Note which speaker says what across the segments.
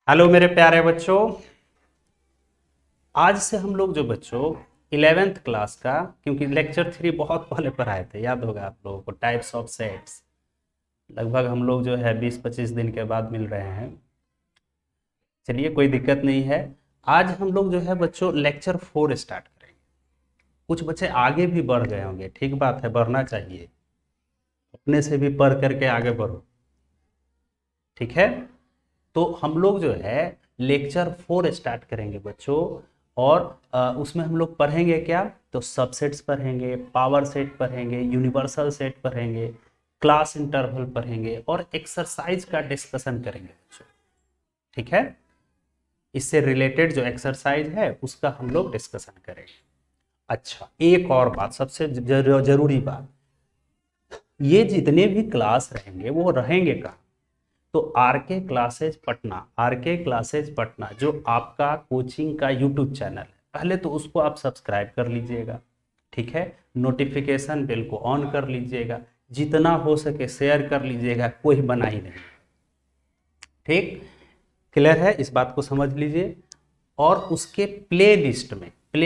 Speaker 1: Hello मेरे प्यारे बच्चों। आज से हम लोग जो बच्चों 11th क्लास का, क्योंकि लेक्चर 3 बहुत पहले पढ़ाए थे, याद होगा आप लोगों को, टाइप्स ऑफ सेट्स। लगभग हम लोग जो है 20-25 दिन के बाद मिल रहे हैं। चलिए, कोई दिक्कत नहीं है। आज हम लोग जो है बच्चों लेक्चर 4 स्टार्ट करेंगे। कुछ बच्चे आगे भी बढ़ गए होंगे, ठीक बात है, बढ़ना चाहिए। अपने से भी पढ़ करके आगे बढ़ो, ठीक है। तो हम लोग जो है लेक्चर 4 स्टार्ट करेंगे बच्चों। और उसमें हम लोग पढ़ेंगे क्या, तो सबसेट्स पढ़ेंगे, पावर सेट पढ़ेंगे, यूनिवर्सल सेट पढ़ेंगे, क्लास इंटरवल पढ़ेंगे और एक्सरसाइज का डिस्कशन करेंगे बच्चों, ठीक है। इससे रिलेटेड जो एक्सरसाइज है उसका हम लोग डिस्कशन करेंगे। अच्छा, एक और बात, सबसे जरूरी बात, ये जितने भी क्लास रहेंगे वो रहेंगे कहाँ, तो आर के क्लासेज पटना जो आपका कोचिंग का यूट्यूब चैनल है, पहले तो उसको आप सब्सक्राइब कर लीजिएगा, ठीक है। नोटिफिकेशन बेल को ऑन कर लीजिएगा, जितना हो सके शेयर कर लीजिएगा, कोई मनाही नहीं, ठीक। क्लियर है, इस बात को समझ लीजिए। और उसके प्ले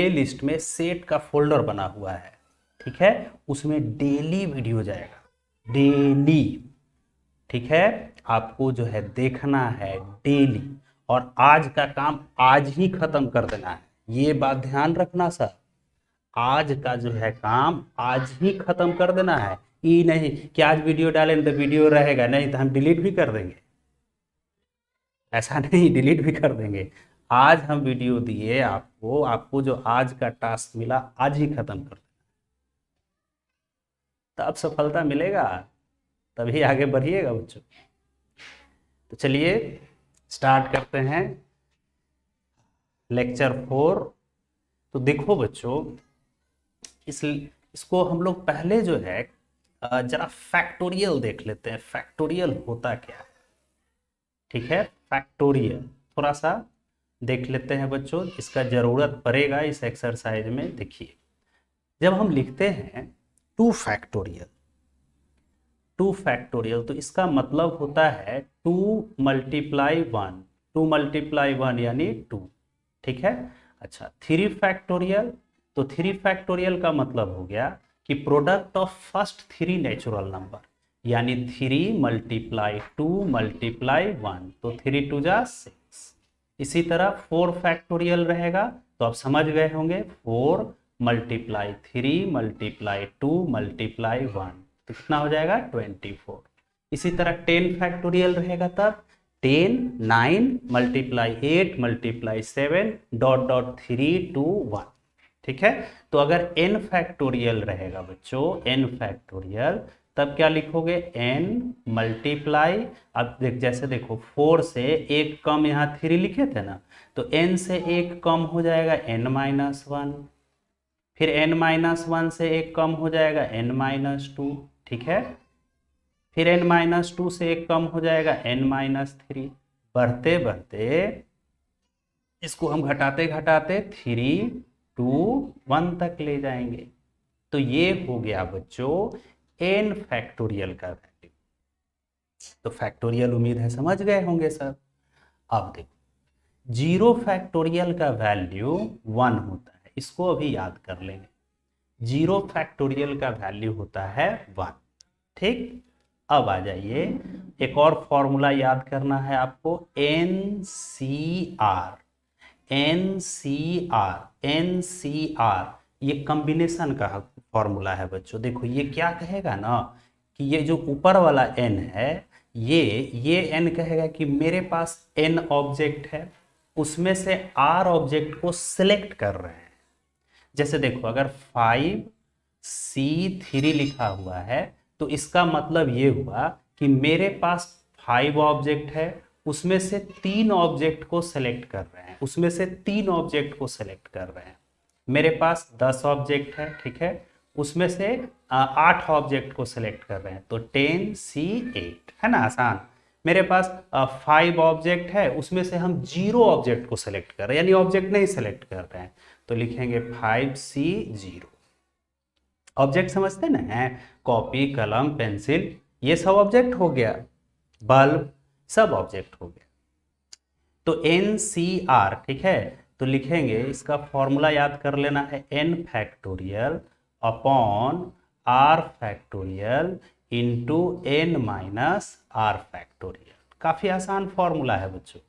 Speaker 1: लिस्ट में सेट का फोल्डर बना हुआ है, ठीक है। उसमें डेली वीडियो जाएगा, डेली, ठीक है। आपको जो है देखना है डेली, और आज का काम आज ही खत्म कर देना है, ये बात ध्यान रखना सर। आज का जो है काम आज ही खत्म कर देना है। ये नहीं कि आज वीडियो डालें तो वीडियो रहेगा, नहीं तो हम डिलीट भी कर देंगे, ऐसा नहीं, डिलीट भी कर देंगे। आज हम वीडियो दिए आपको, आपको जो आज का टास्क मिला आज ही खत्म कर, तब सफलता मिलेगा, तभी आगे बढ़िएगा बच्चों। तो चलिए स्टार्ट करते हैं लेक्चर 4। तो देखो बच्चों, इसको हम लोग पहले जो है जरा फैक्टोरियल देख लेते हैं, फैक्टोरियल होता क्या है, ठीक है। फैक्टोरियल थोड़ा सा देख लेते हैं बच्चों, इसका जरूरत पड़ेगा इस एक्सरसाइज में। देखिए, जब हम लिखते हैं टू फैक्टोरियल, तो इसका मतलब होता है 2 × 1, 2 × 1 यानी 2, ठीक है। अच्छा, 3 फैक्टोरियल, तो 3 फैक्टोरियल का मतलब हो गया कि product of first 3 natural number, यानी 3 × 2 × 1, तो 3 × 2 = 6। इसी तरह 4 फैक्टोरियल रहेगा, तो आप समझ गए होंगे, 4 × 3 × 2 × 1, तो कितना हो जाएगा 24। इसी तरह 10 फैक्टोरियल रहेगा, तब 10 9 × 8 × 7 ... ठीक है। तो अगर n फैक्टोरियल रहेगा बच्चों, n फैक्टोरियल, तब क्या लिखोगे, n मल्टीप्लाई, अब जैसे देखो 4 से एक कम, यहाँ 3 लिखे थे ना, तो n से एक कम हो जाएगा n-1, फिर n-1 से एक कम हो जाएगा n-2, ठीक है। फिर n-2 से एक कम हो जाएगा n-3, बढ़ते बढ़ते इसको हम घटाते घटाते 3 2 1 तक ले जाएंगे। तो ये हो गया बच्चों n फैक्टोरियल का वैल्यू। तो फैक्टोरियल उम्मीद है समझ गए होंगे सर। अब देखो, 0 फैक्टोरियल का वैल्यू 1 होता है, इसको अभी याद कर लेंगे। 0 फैक्टोरियल का वैल्यू होता है 1, ठीक। अब आ जाइए, एक और फॉर्मूला याद करना है आपको, NCR। NCR ये कॉम्बिनेशन का फॉर्मूला है बच्चों। देखो ये क्या कहेगा ना, कि ये जो ऊपर वाला n है, ये n कहेगा कि मेरे पास n ऑब्जेक्ट है, उसमें से r ऑब्जेक्ट को सिलेक्ट कर रहे हैं। जैसे देखो, अगर 5C3 लिखा हुआ है, तो इसका मतलब ये हुआ कि मेरे पास 5 ऑब्जेक्ट है, उसमें से 3 ऑब्जेक्ट को सेलेक्ट कर रहे हैं, मेरे पास 10 ऑब्जेक्ट है, ठीक है, उसमें से 8 ऑब्जेक्ट को सेलेक्ट कर रहे हैं, तो 10C8 है ना, आसान। मेरे पास 5 ऑब्जेक्ट है, उसमें से हम 0 ऑब्जेक्ट को सेलेक्ट कर रहे हैं, यानी ऑब्जेक्ट नहीं सेलेक्ट कर रहे हैं, तो लिखेंगे 5C0। ऑब्जेक्ट समझते ना है, कॉपी, कलम, पेंसिल, ये सब ऑब्जेक्ट हो गया, बल्ब, सब ऑब्जेक्ट हो गया। तो एन सी आर, ठीक है, तो लिखेंगे इसका फॉर्मूला याद कर लेना है, N factorial upon R factorial into N minus R factorial. काफी आसान फॉर्मूला है बच्चों,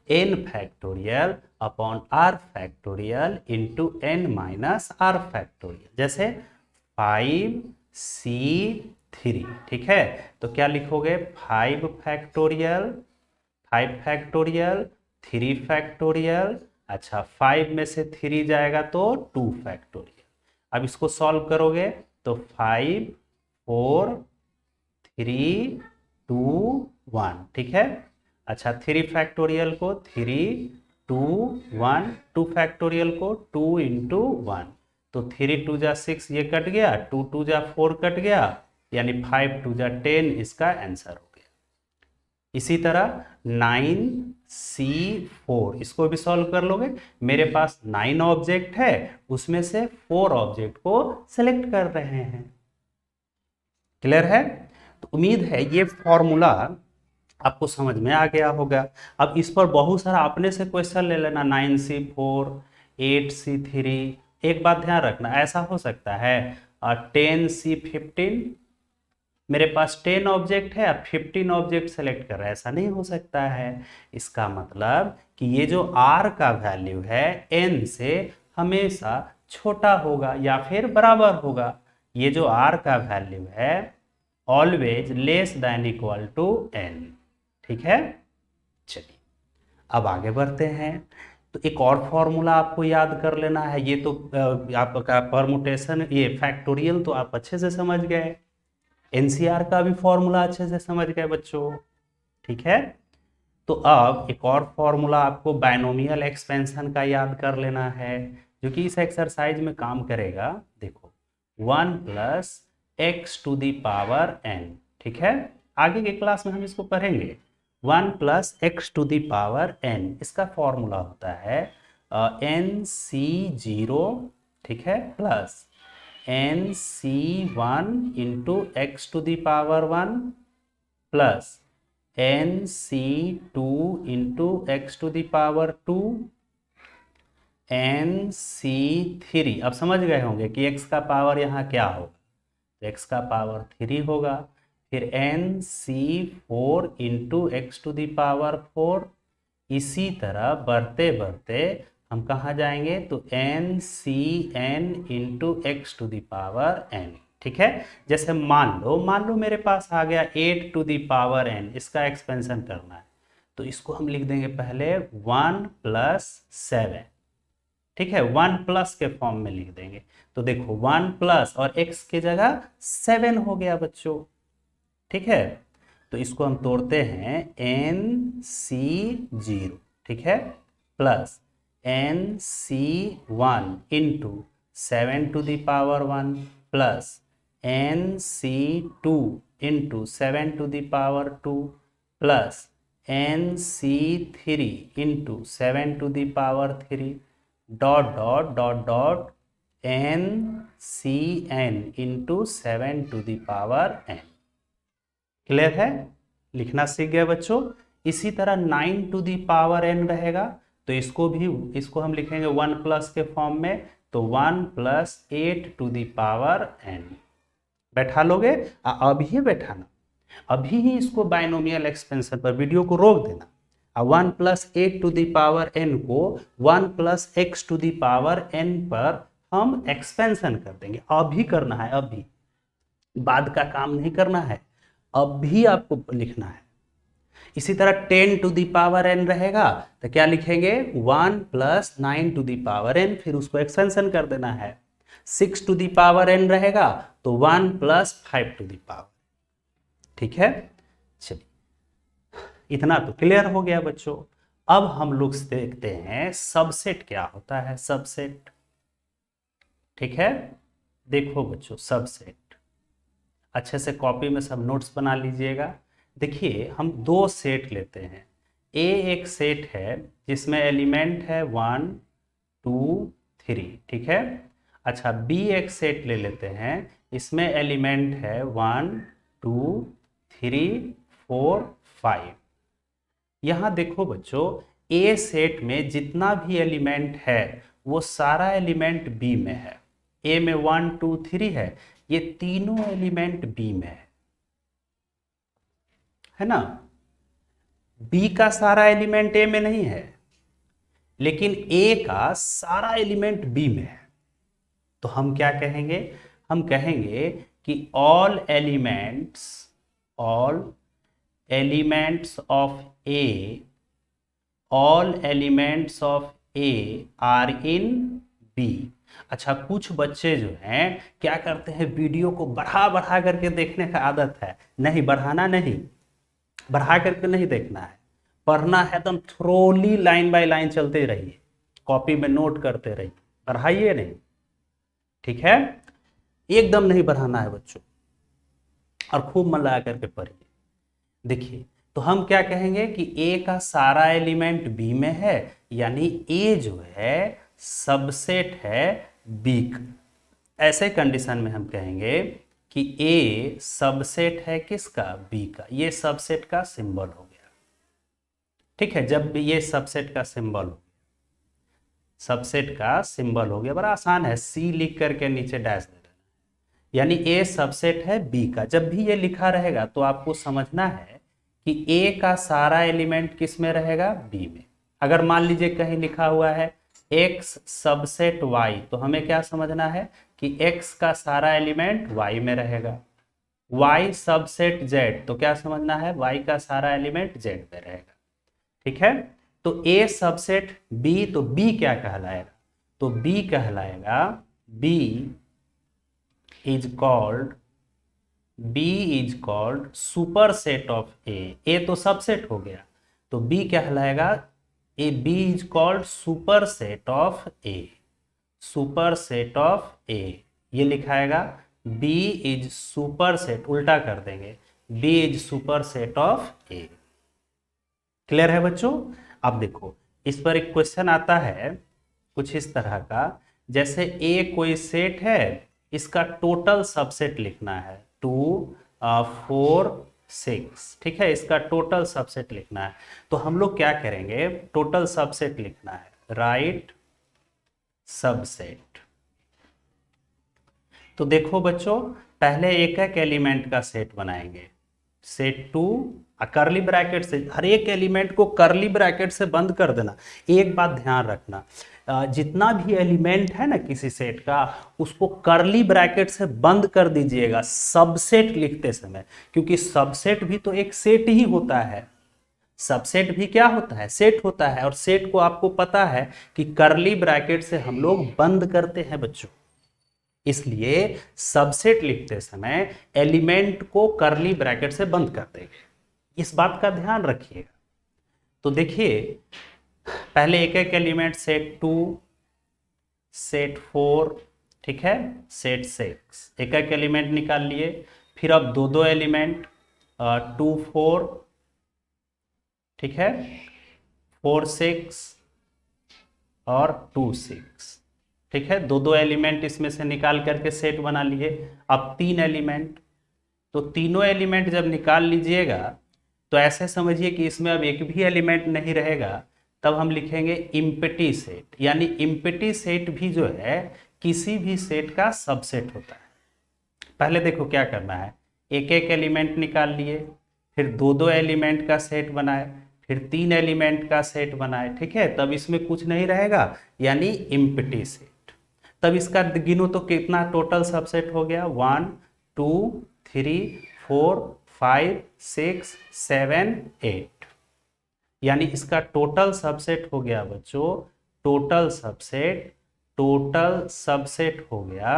Speaker 1: N factorial upon R factorial into N minus R factorial. जैसे 5C3, ठीक है, तो क्या लिखोगे, 5 फैक्टोरियल, 5 फैक्टोरियल, 3 फैक्टोरियल। अच्छा, 5 में से 3 जाएगा तो 2 फैक्टोरियल। अब इसको सॉल्व करोगे तो 5 4 3 2 1, ठीक है। अच्छा, 3 फैक्टोरियल को 3 2 1, 2 फैक्टोरियल को 2 इंटू 1, तो 3 2 जा 6, ये कट गया, 2 2 जा 4 कट गया, यानी 5 2 जा 10 इसका आंसर हो गया। इसी तरह 9C4, इसको भी सॉल्व कर लोगे। मेरे पास 9 ऑब्जेक्ट है, उसमें से 4 ऑब्जेक्ट को सिलेक्ट कर रहे हैं। क्लियर है? तो उम्मीद है ये फॉर्मूला आपको समझ में आ गया होगा। अब इस पर बहुत सारा अपने से क्वेश्चन ले लेना, 9C4, 8C3। एक बात ध्यान रखना, ऐसा हो सकता है 10C15, मेरे पास 10 ऑब्जेक्ट है, अब 15 ऑब्जेक्ट सेलेक्ट कर रहा है, ऐसा नहीं हो सकता है। इसका मतलब कि ये जो R का वैल्यू है N से हमेशा छोटा होगा या फिर बराबर होगा। ये जो R का वैल्यू है always less than equal to N, ठीक है। चलिए अब आगे बढ़ते हैं। तो एक और फॉर्मूला आपको याद कर लेना है, ये तो आपका परमुटेशन, ये फैक्टोरियल तो आप अच्छे से समझ गए, एनसीआर का भी फॉर्मूला अच्छे से समझ गए बच्चों, ठीक है। तो अब एक और फॉर्मूला आपको बायनोमियल एक्सपेंशन का याद कर लेना है, जो कि इस एक्सरसाइज में काम करेगा। देखो 1 plus X to the power N, ठीक है, आगे के क्लास में हम इसको पढ़ेंगे। 1 plus X to the power N, इसका फॉर्मूला होता है NC0, ठीक है, plus NC1 into X to the power 1 plus NC2 into X to the power 2 NC3। अब समझ गए होंगे कि x का पावर यहाँ क्या होगा, तो x का पावर 3 होगा। फिर NC4 into X to the power 4। इसी तरह बढ़ते बढ़ते हम कहाँ जाएंगे, तो NCn into X to the power n, ठीक है। जैसे मान लो मेरे पास आ गया 8 टू दी पावर n, इसका एक्सपेंशन करना है, तो इसको हम लिख देंगे पहले 1 प्लस 7, ठीक है, 1 प्लस के फॉर्म में लिख देंगे। तो देखो 1 प्लस और x के जगह 7 हो गया बच्चों, ठीक है। तो इसको हम तोड़ते हैं, NC0, ठीक है, plus NC1 into 7 to the power 1 plus NC2 into 7 to the power 2 plus NC3 into 7 to the power 3 dot dot dot dot NCn into 7 to the power n। Clear है? लिखना सीख गए बच्चों। इसी तरह 9 टू दी पावर n रहेगा, तो इसको हम लिखेंगे 1 प्लस के फॉर्म में, तो 1 plus 8 to the power n। बैठा लोगे? अभी बैठाना, अभी ही इसको बायनोमियल एक्सपेंशन पर वीडियो को रोक देना। 1 plus 8 to the power n को 1 plus X to the power n पर हम एक्सपेंशन कर देंगे। अभी करना है, अभी, बाद का काम नहीं करना है, अभी आपको लिखना है। इसी तरह 10 टू दी पावर n रहेगा, तो क्या लिखेंगे, 1 plus 9 to the power n, फिर उसको एक्सपेंशन कर देना है। 6 टू दी पावर n रहेगा, तो 1 प्लस 5 टू दी पावर, ठीक है। चलिए इतना तो क्लियर हो गया बच्चों। अब हम लोग देखते हैं सबसेट क्या होता है, सबसेट, ठीक है। देखो बच्चों, सबसेट अच्छे से कॉपी में सब नोट्स बना लीजिएगा। देखिए हम दो सेट लेते हैं, ए एक सेट है जिसमें एलिमेंट है 1 2 3, ठीक है। अच्छा, बी एक सेट ले लेते हैं, इसमें एलिमेंट है 1 2 3 4 5। यहां देखो बच्चों, ए सेट में जितना भी एलिमेंट है वो सारा एलिमेंट बी में है। ए में 1 2 3 है, ये तीनों एलिमेंट बी में है ना। बी का सारा एलिमेंट ए में नहीं है, लेकिन ए का सारा एलिमेंट बी में है। तो हम क्या कहेंगे, हम कहेंगे कि all elements of A are in B. अच्छा, कुछ बच्चे जो हैं क्या करते हैं, वीडियो को बढ़ा बढ़ा करके देखने का आदत है। नहीं, बढ़ाना नहीं, बढ़ा करके नहीं देखना है, पढ़ना है एकदम थ्रोली, लाइन बाय लाइन चलते रहिए, कॉपी में नोट करते रहिए, बढ़ाइए नहीं, ठीक है। एकदम नहीं बढ़ाना है बच्चों, और खूब मन लगा करके पढ़िए। देखिए, तो हम क्या कहेंगे कि ए का सारा एलिमेंट बी में है, यानी ए जो है सबसेट है बी का। ऐसे कंडीशन में हम कहेंगे कि ए सबसेट है किसका, बी का। ये सबसेट का सिंबल हो गया, ठीक है। जब भी ये सबसेट का सिंबल हो, सबसेट का सिंबल हो गया, बड़ा आसान है, सी लिख करके नीचे डैश दे देना, यानी ए सबसेट है बी का। जब भी ये लिखा रहेगा तो आपको समझना है कि ए का सारा एलिमेंट किस में रहेगा, बी में। अगर मान लीजिए कहीं लिखा हुआ है x सबसेट y, तो हमें क्या समझना है कि x का सारा एलिमेंट y में रहेगा। y सबसेट z, तो क्या समझना है, y का सारा एलिमेंट z में रहेगा, ठीक है। तो a सबसेट b, तो b क्या कहलाएगा, तो b कहलाएगा, b is called superset of A तो सबसेट हो गया, तो b कहलाएगा b is called superset of A, ये लिखाएगा b इज सुपर सेट, उल्टा कर देंगे, b is superset of A. Clear है बच्चों। अब देखो, इस पर एक क्वेश्चन आता है कुछ इस तरह का, जैसे ए कोई सेट है, इसका टोटल सबसेट लिखना है 2 4 6, ठीक है, इसका टोटल सबसेट लिखना है। तो हम लोग क्या करेंगे, टोटल सबसेट लिखना है, राइट सबसेट। तो देखो बच्चों, पहले एक एक एलिमेंट का सेट बनाएंगे, सेट 2, करली ब्रैकेट से, हर एक एलिमेंट को करली ब्रैकेट से बंद कर देना। एक बात ध्यान रखना, जितना भी एलिमेंट है ना किसी सेट का, उसको करली ब्रैकेट से बंद कर दीजिएगा सबसेट लिखते समय, क्योंकि सबसेट भी तो एक सेट ही होता है। सबसेट भी क्या होता है, सेट होता है, और सेट को आपको पता है कि करली ब्रैकेट से हम लोग बंद करते हैं बच्चों। इसलिए सबसेट लिखते समय एलिमेंट को करली ब्रैकेट से बंद कर देंगे, इस बात का ध्यान रखिएगा। तो देखिए, पहले एक एक एलिमेंट, सेट 2, सेट 4, ठीक है, सेट 6, एक एक एलिमेंट निकाल लिए। फिर अब दो दो एलिमेंट, 2 4, ठीक है, 4 6 और 2 6, ठीक है, दो दो एलिमेंट इसमें से निकाल करके सेट बना लिए। अब 3 एलिमेंट, तो तीनों एलिमेंट जब निकाल लीजिएगा तो ऐसे समझिए कि इसमें अब एक भी एलिमेंट नहीं रहेगा, तब हम लिखेंगे इम्पटी सेट। यानी इम्पटी सेट भी जो है किसी भी सेट का सबसेट होता है। पहले देखो क्या करना है, एक एक एलिमेंट निकाल लिए, फिर दो दो एलिमेंट का सेट बनाए, फिर 3 एलिमेंट का सेट बनाए, ठीक है, तब इसमें कुछ नहीं रहेगा, यानी इम्पटी सेट। तब इसका गिनो तो कितना टोटल सबसेट हो गया, 1 2 3 4 5 6 7 8, यानी इसका टोटल सबसेट हो गया बच्चों, टोटल सबसेट हो गया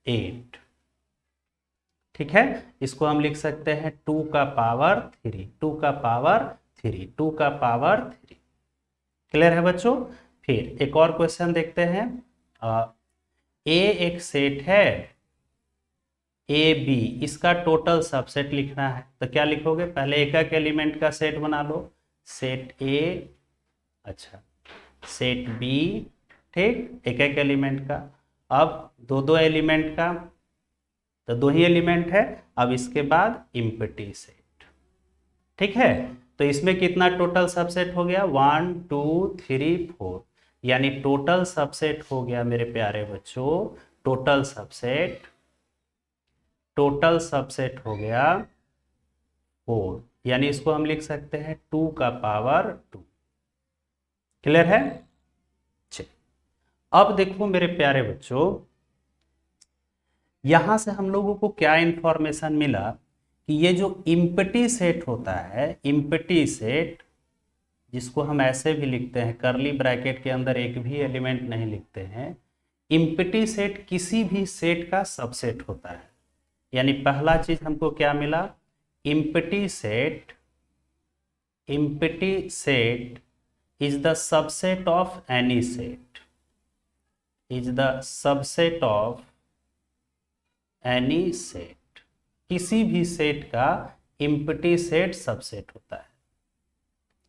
Speaker 1: 8, ठीक है। इसको हम लिख सकते हैं 2 का पावर 3, 2 का पावर 3, 2 का पावर 3। क्लियर है बच्चों। फिर एक और क्वेश्चन देखते हैं, ए एक सेट है ए बी, इसका टोटल सबसेट लिखना है, तो क्या लिखोगे, पहले एक एक एलिमेंट का सेट बना लो, सेट ए, अच्छा सेट बी, ठीक, एक एक एलिमेंट का। अब दो दो एलिमेंट का, तो 2 ही एलिमेंट है, अब इसके बाद इम्पटी सेट, ठीक है। तो इसमें कितना टोटल सबसेट हो गया, 1 2 3 4, यानी टोटल सबसेट हो गया मेरे प्यारे बच्चों, टोटल सबसेट हो गया 4, यानी इसको हम लिख सकते हैं 2 का पावर 2। क्लियर है? चलिए अब देखो मेरे प्यारे बच्चों, यहां से हम लोगों को क्या इंफॉर्मेशन मिला कि ये जो इम्पटी सेट होता है, इम्पटी सेट जिसको हम ऐसे भी लिखते हैं, कर्ली ब्रैकेट के अंदर एक भी एलिमेंट नहीं लिखते हैं, इम्पटी सेट किसी भी सेट का सबसेट होता है। यानी पहला चीज हमको क्या मिला, empty set is the subset of any set, is the subset of any set, किसी भी सेट का इम्पटी सेट सबसेट होता है।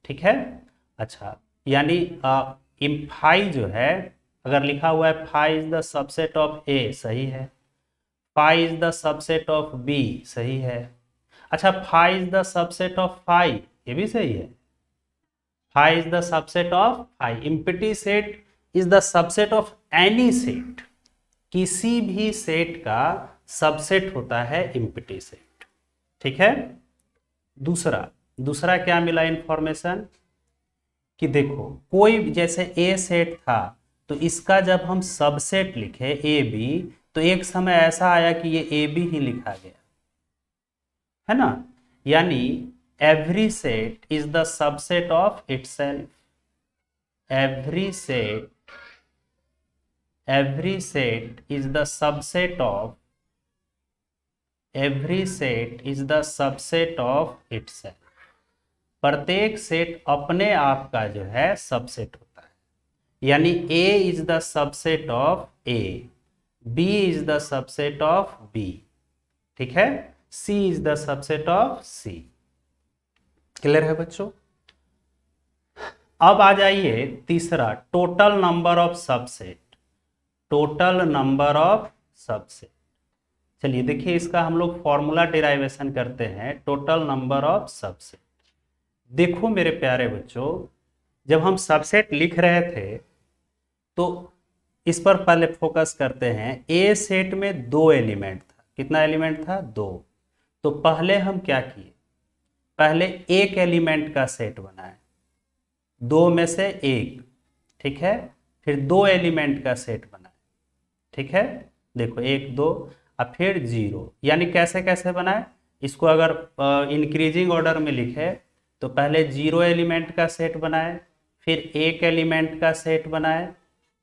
Speaker 1: ठीक है? अच्छा, यानी फाई जो है, अगर लिखा हुआ है phi is the subset of A, सही है। Phi is the subset of B, सही है। अच्छा, phi is the subset of phi, ये भी सही है। Phi is the subset of phi, empty set is the subset of any set, किसी भी सेट का सबसेट होता है इम्पटी सेट। ठीक है? दूसरा क्या मिला इंफॉर्मेशन कि देखो कोई जैसे ए सेट था, तो इसका जब हम सबसेट लिखे ए बी, तो एक समय ऐसा आया कि ये ए बी ही लिखा गया, है ना। यानी every set is the subset of itself, every set is the subset of, every set is the subset of itself, प्रत्येक सेट अपने आप का जो है सबसेट होता है। यानी A is the subset of A, B is the subset of B, ठीक है, C is the subset of C। Clear है बच्चों? अब आ जाइए तीसरा, total number of subset, total number of subset. चलिए देखिए, इसका हम लोग फॉर्मूला डिराइवेशन करते हैं, टोटल नंबर ऑफ सबसेट। देखो मेरे प्यारे बच्चों, जब हम सबसेट लिख रहे थे तो इस पर पहले फोकस करते हैं। ए सेट में 2 एलिमेंट था, कितना एलिमेंट था? 2। तो पहले हम क्या किए, पहले एक एलिमेंट का सेट बनाए, 2 में से एक, ठीक है, फिर 2 एलिमेंट का सेट बनाए, ठीक है, देखो 1 2 और फिर 0। यानी कैसे कैसे बनाए, इसको अगर इंक्रीजिंग ऑर्डर में लिखे तो पहले 0 एलिमेंट का सेट बनाए, फिर एक एलिमेंट का सेट बनाए,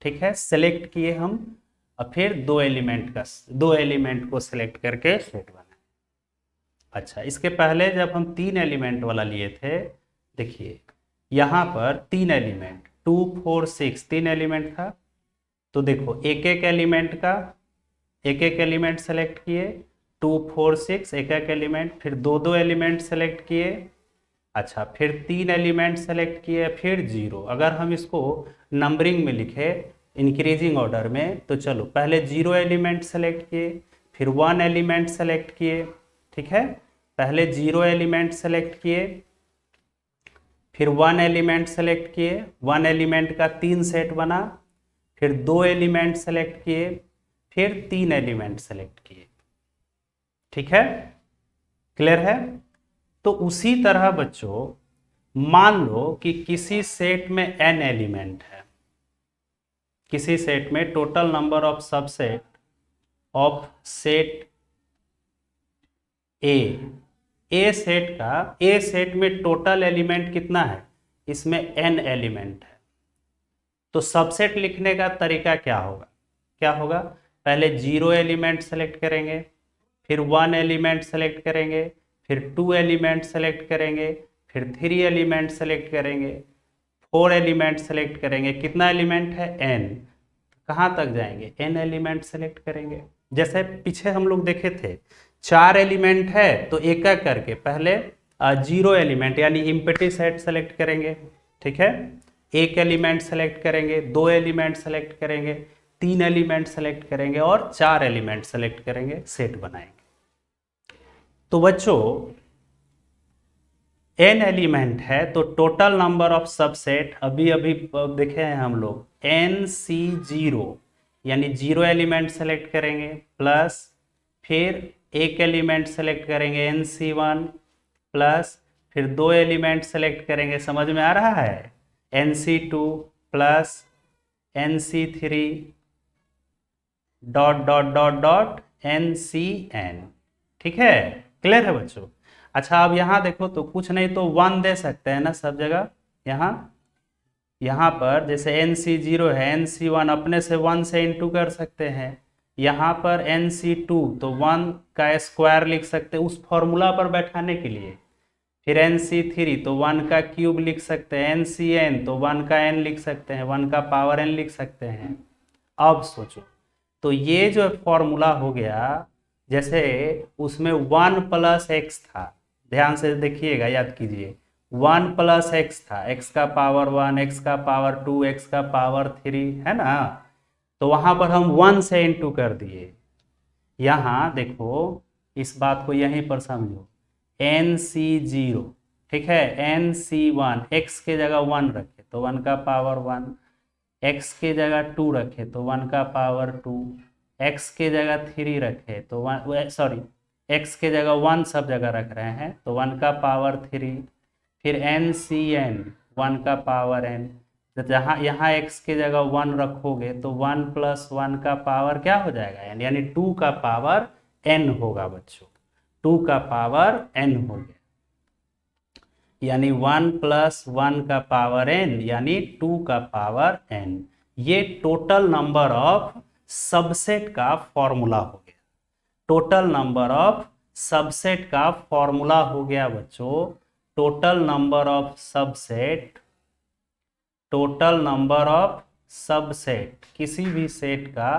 Speaker 1: ठीक है, सेलेक्ट किए हम, और फिर 2 एलिमेंट को सेलेक्ट करके सेट बनाए। अच्छा, इसके पहले जब हम 3 एलिमेंट वाला लिए थे, देखिए यहाँ पर 3 एलिमेंट 2 4 6 3 एलिमेंट था। तो देखो एक एक एलिमेंट सेलेक्ट किए, 2 4 6 एक एक एलिमेंट, फिर 2 एलिमेंट सेलेक्ट किए, अच्छा फिर 3 एलिमेंट सेलेक्ट किए, फिर 0। अगर हम इसको नंबरिंग में लिखे इंक्रीजिंग ऑर्डर में, तो चलो पहले 0 एलिमेंट सेलेक्ट किए, फिर 1 एलिमेंट सेलेक्ट किए, ठीक है, पहले 0 एलिमेंट सेलेक्ट किए, फिर 1 एलिमेंट सेलेक्ट किए, 1 एलिमेंट का 3 सेट बना, फिर 2 एलिमेंट सेलेक्ट किए, फिर 3 एलिमेंट सेलेक्ट किए, ठीक है, क्लियर है। तो उसी तरह बच्चों मान लो कि किसी सेट में n एलिमेंट है, किसी सेट में total number of subset of set A set में टोटल एलिमेंट कितना है, इसमें n एलिमेंट है। तो सबसेट लिखने का तरीका क्या होगा, पहले 0 एलिमेंट सेलेक्ट करेंगे, फिर 1 एलिमेंट सेलेक्ट करेंगे, फिर 2 एलिमेंट सेलेक्ट करेंगे, फिर 3 एलिमेंट सेलेक्ट करेंगे, 4 एलिमेंट सेलेक्ट करेंगे। कितना एलिमेंट है? n। कहाँ तक जाएंगे? n एलिमेंट सेलेक्ट करेंगे। जैसे पीछे हम लोग देखे थे 4 एलिमेंट है, तो एक एक करके पहले 0 एलिमेंट यानी इम्पटी सेट सेलेक्ट करेंगे, ठीक है, एक एलिमेंट सेलेक्ट करेंगे, 2 एलिमेंट सेलेक्ट करेंगे, 3 एलिमेंट सेलेक्ट करेंगे और 4 एलिमेंट सेलेक्ट करेंगे, सेट बनाएंगे। तो बच्चों n एलिमेंट है तो टोटल नंबर ऑफ सबसेट अभी अभी देखे हैं हम लोग NC0, यानी 0 एलिमेंट सेलेक्ट करेंगे प्लस फिर एक एलिमेंट सेलेक्ट करेंगे NC1 प्लस फिर 2 एलिमेंट सेलेक्ट करेंगे, समझ में आ रहा है, NC2 plus NC3 dot dot dot dot NCN। ठीक है, क्लियर है बच्चों। अच्छा अब यहाँ देखो तो कुछ नहीं तो 1 दे सकते हैं ना सब जगह। यहाँ पर जैसे NC0 है, NC1 अपने से 1 से इंटू कर सकते हैं, यहाँ पर NC2 तो 1 का स्क्वायर लिख सकते हैं उस फॉर्मूला पर बैठाने के लिए, फिर NC3 तो 1 का क्यूब लिख सकते हैं, NCN तो 1 का n लिख सकते हैं, 1 का पावर n लिख सकते हैं। अब सोचो तो ये जो फॉर्मूला हो गया, जैसे उसमें 1 प्लस एक्स था, ध्यान से देखिएगा, याद कीजिए 1 प्लस एक्स था, x का पावर 1, x का पावर 2, x का पावर 3, है ना, तो वहां पर हम 1 से इंटू कर दिए। यहाँ देखो इस बात को यहीं पर समझो, NC0, ठीक है, NC1 x के जगह 1 रखे तो 1 का पावर 1, x के जगह 2 रखे तो 1 का पावर 2, x के जगह 3 रखे तो 1, सॉरी x के जगह 1 सब जगह रख रहे हैं तो 1 का पावर 3, फिर NCN 1 का पावर n, तो जहाँ यहाँ x के जगह 1 रखोगे तो 1 प्लस 1 का पावर क्या हो जाएगा, यानी 2 का पावर n होगा बच्चों, 2 का पावर n हो गया, यानी 1 प्लस 1 का पावर n यानी 2 का पावर n। ये टोटल नंबर ऑफ सबसेट का फॉर्मूला हो गया, टोटल नंबर ऑफ सबसेट का फॉर्मूला हो गया बच्चों। Total number of subset, total number of subset, किसी भी सेट का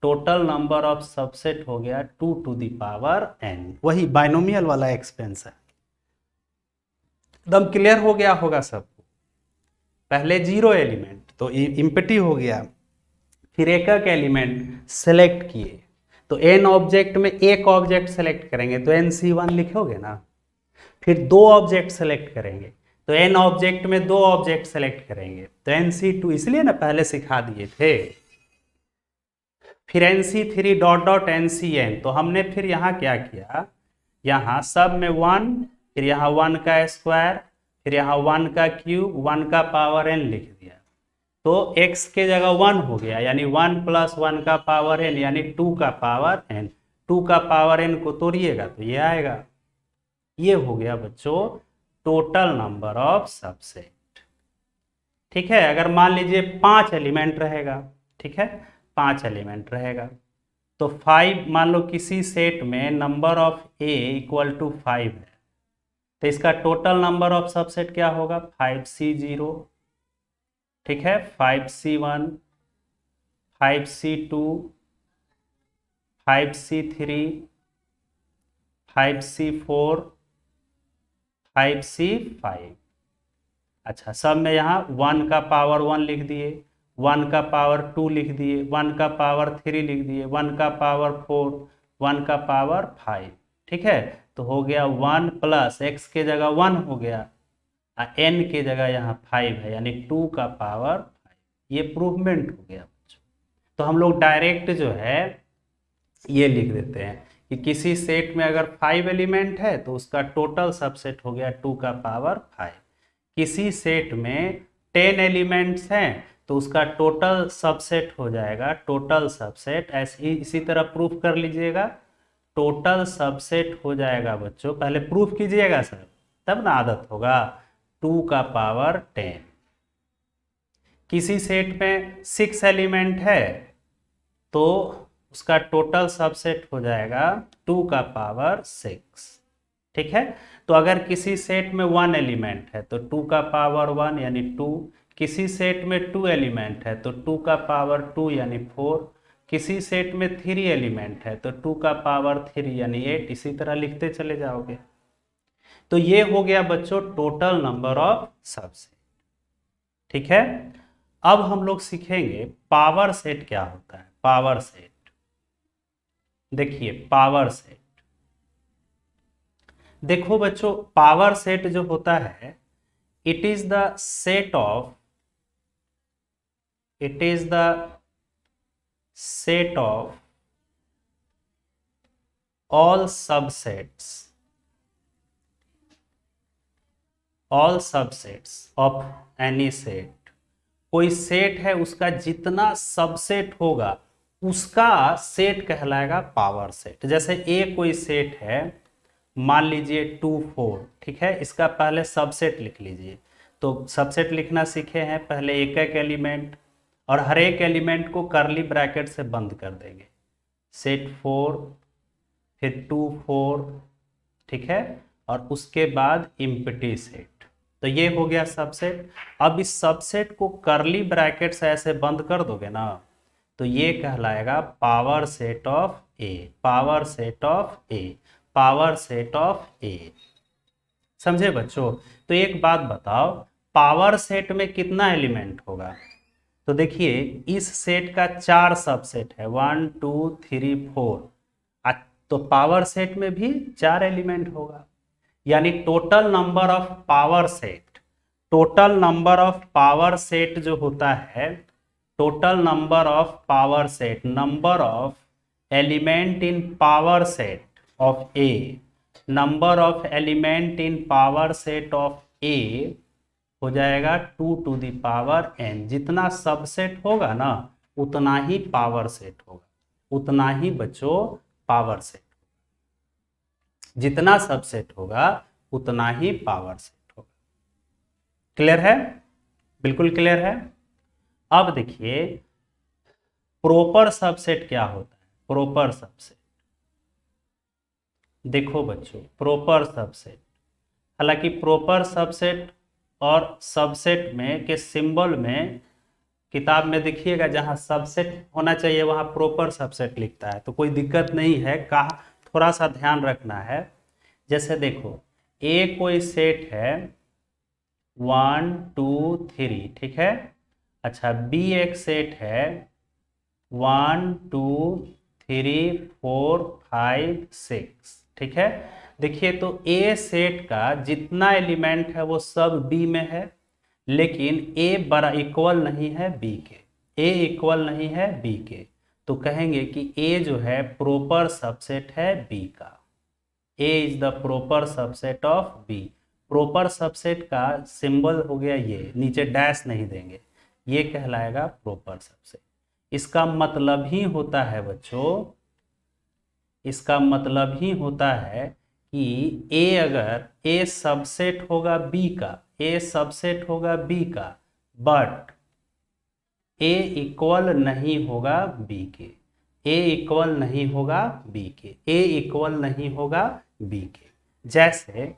Speaker 1: टोटल नंबर ऑफ सबसेट हो गया 2 टू द पावर n, वही बाइनोमियल वाला एक्सपेंशन। एकदम क्लियर हो गया होगा सबको। पहले 0 एलिमेंट तो इम्पटी हो गया, फिर एक एक एलिमेंट सेलेक्ट किए तो n ऑब्जेक्ट में एक ऑब्जेक्ट सेलेक्ट करेंगे तो NC1 लिखोगे ना, फिर 2 ऑब्जेक्ट सेलेक्ट करेंगे तो n ऑब्जेक्ट में 2 ऑब्जेक्ट सेलेक्ट करेंगे तो NC2, इसलिए ना पहले सिखा दिए थे, फिर NC3 डॉट डॉट NCN। तो हमने फिर यहाँ क्या किया, यहाँ सब में 1, फिर यहाँ 1 का स्क्वायर, फिर यहाँ 1 का क्यूब, 1 का पावर n लिख दिया, तो x के जगह 1 हो गया, यानी 1 प्लस 1 का पावर n यानी 2 का पावर n, 2 का पावर n को तोड़िएगा तो ये आएगा। ये हो गया बच्चों टोटल नंबर ऑफ सबसेट। ठीक है, अगर मान लीजिए 5 एलिमेंट रहेगा, ठीक है, 5 एलिमेंट रहेगा तो 5, मान लो किसी सेट में number of a equal to 5 है तो इसका टोटल नंबर ऑफ सबसेट क्या होगा, 5C0, ठीक है, 5C1, 5C2, 5C3, 5C4, 5C5। अच्छा सब में यहाँ 1 का पावर 1 लिख दिए, 1 का पावर 2 लिख दिए, 1 का पावर 3 लिख दिए, 1 का पावर 4, 1 का पावर 5, ठीक है, तो हो गया 1 प्लस x के जगह 1 हो गया, n के जगह यहाँ 5 है यानी 2 का पावर 5। ये प्रूवमेंट हो गया बच्चों। तो हम लोग डायरेक्ट जो है ये लिख देते हैं कि किसी सेट में अगर 5 एलिमेंट है तो उसका टोटल सबसेट हो गया 2 का पावर 5। किसी सेट में 10 एलिमेंट्स हैं तो उसका टोटल सबसेट हो जाएगा, टोटल सबसेट ऐसे इसी तरह प्रूफ कर लीजिएगा, टोटल सबसेट हो जाएगा बच्चों, पहले प्रूफ कीजिएगा सर तब ना आदत होगा, 2 का पावर 10। किसी सेट में 6 एलिमेंट है तो उसका टोटल सबसेट हो जाएगा 2 का पावर 6, ठीक है। तो अगर किसी सेट में 1 एलिमेंट है तो 2 का पावर 1 यानी 2, किसी सेट में 2 एलिमेंट है तो 2 का पावर 2 यानी 4, किसी सेट में 3 एलिमेंट है तो 2 का पावर 3 यानी 8, इसी तरह लिखते चले जाओगे। तो ये हो गया बच्चों टोटल नंबर ऑफ सबसेट, ठीक है। अब हम लोग सीखेंगे पावर सेट क्या होता है। पावर सेट देखिए, पावर सेट देखो बच्चों, पावर सेट जो होता है, it is the set of all subsets of any set। कोई सेट है, उसका जितना सबसेट होगा उसका सेट कहलाएगा पावर सेट। जैसे ए कोई सेट है, मान लीजिए 2 4, ठीक है, इसका पहले सबसेट लिख लीजिए। तो सबसेट लिखना सीखे हैं, पहले एक एक एलिमेंट, और हर एक एलिमेंट को करली ब्रैकेट से बंद कर देंगे। सेट 4, फिर 2 4, ठीक है, और उसके बाद एम्प्टी सेट। तो ये हो गया सबसेट। अब इस सबसेट को करली ब्रैकेट से ऐसे बंद कर दोगे ना, तो ये कहलाएगा power set of A, power set of A, power set of A. समझे बच्चों? तो एक बात बताओ, पावर सेट में कितना एलिमेंट होगा? तो देखिए, इस सेट का 4 सबसेट है, 1 2 3 4, तो पावर सेट में भी 4 एलिमेंट होगा। यानी total number of power set, total number of power set जो होता है, total number of power set, number of element in power set of A, number of element in power set of A हो जाएगा 2 to the power n। जितना subset होगा ना, उतना ही power set होगा, उतना ही बच्चों पावर सेट। जितना सबसेट होगा उतना ही पावर सेट होगा। क्लियर है? बिल्कुल क्लियर है। अब देखिए, प्रॉपर सबसेट क्या होता है? प्रॉपर सबसेट, देखो बच्चों, प्रॉपर सबसेट, हालांकि प्रॉपर सबसेट और सबसेट में के सिंबल में, किताब में देखिएगा जहां सबसेट होना चाहिए वहां प्रॉपर सबसेट लिखता है, तो कोई दिक्कत नहीं है, कहा थोड़ा सा ध्यान रखना है। जैसे देखो, ए कोई सेट है 1 2 3, ठीक है। अच्छा, बी एक सेट है 1 2 3 4 5 6, ठीक है। देखिए, तो ए सेट का जितना एलिमेंट है वो सब बी में है, लेकिन ए बड़ा इक्वल नहीं है बी के, ए इक्वल नहीं है बी के, तो कहेंगे कि ए जो है प्रॉपर सबसेट है बी का। A is the proper subset of B. Proper subset का सिंबल हो गया ये, नीचे डैश नहीं देंगे, ये कहलाएगा प्रॉपर सबसेट। इसका मतलब ही होता है बच्चों, इसका मतलब ही होता है कि ए अगर ए सबसेट होगा बी का, ए सबसेट होगा बी का, बट ए इक्वल नहीं होगा बी के, ए इक्वल नहीं होगा बी के, ए इक्वल नहीं होगा बी के। जैसे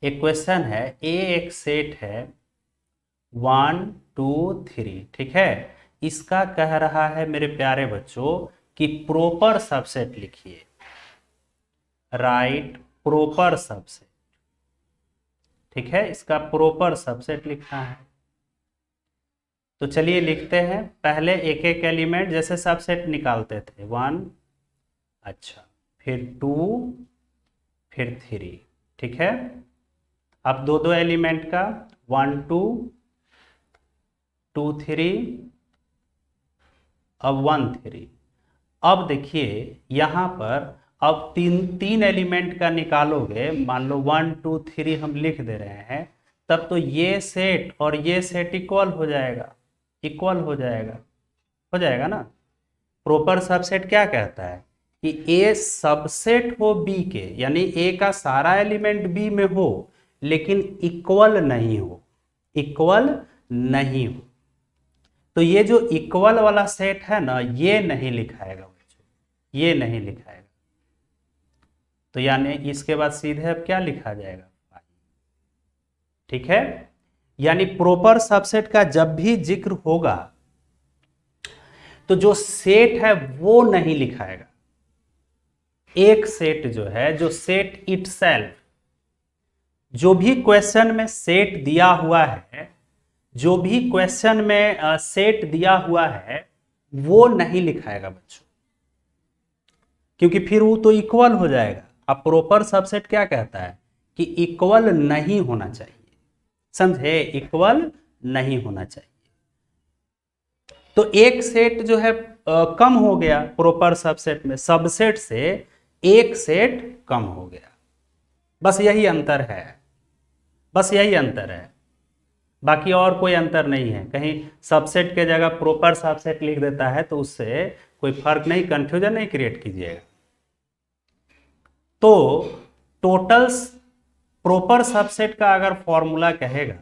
Speaker 1: एक क्वेश्चन है, ए एक सेट है 1 2 3, ठीक है, इसका कह रहा है मेरे प्यारे बच्चों कि प्रॉपर सबसेट लिखिए, राइट प्रॉपर सबसेट, ठीक है, इसका प्रॉपर सबसेट लिखना है। तो चलिए लिखते हैं, पहले एक एक एलिमेंट जैसे सबसेट निकालते थे, 1, अच्छा, फिर 2, फिर 3, ठीक है। अब दो दो एलिमेंट का 1 2 2 3, अब 1 3। अब देखिए यहाँ पर, अब तीन एलिमेंट का निकालोगे, मान लो 1 2 3 हम लिख दे रहे हैं, तब तो ये सेट और ये सेट इक्वल हो जाएगा, इक्वल हो जाएगा ना। प्रॉपर सबसेट क्या कहता है कि ए सबसेट हो बी के, यानी ए का सारा एलिमेंट बी में हो लेकिन इक्वल नहीं हो, इक्वल नहीं हो। तो ये जो इक्वल वाला सेट है ना, ये नहीं लिखाएगा बच्चों, ये नहीं लिखाएगा। तो यानी इसके बाद सीधे अब क्या लिखा जाएगा, ठीक है। यानी प्रॉपर सबसेट का जब भी जिक्र होगा तो जो सेट है वो नहीं लिखाएगा। एक सेट जो है, जो सेट इटसेल्फ, जो भी क्वेश्चन में सेट दिया हुआ है, जो भी क्वेश्चन में सेट दिया हुआ है, वो नहीं लिखाएगा बच्चों, क्योंकि फिर वो तो इक्वल हो जाएगा। अब प्रॉपर सबसेट क्या कहता है कि इक्वल नहीं होना चाहिए, समझे, इक्वल नहीं होना चाहिए। तो एक सेट जो है कम हो गया प्रॉपर सबसेट में, सबसेट से एक सेट कम हो गया, बस यही अंतर है, बस यही अंतर है, बाकी और कोई अंतर नहीं है। कहीं सबसेट के जगह प्रॉपर सबसेट लिख देता है तो उससे कोई फर्क नहीं, कंफ्यूजन नहीं क्रिएट कीजिएगा। तो टोटल प्रॉपर सबसेट का अगर फॉर्मूला कहेगा,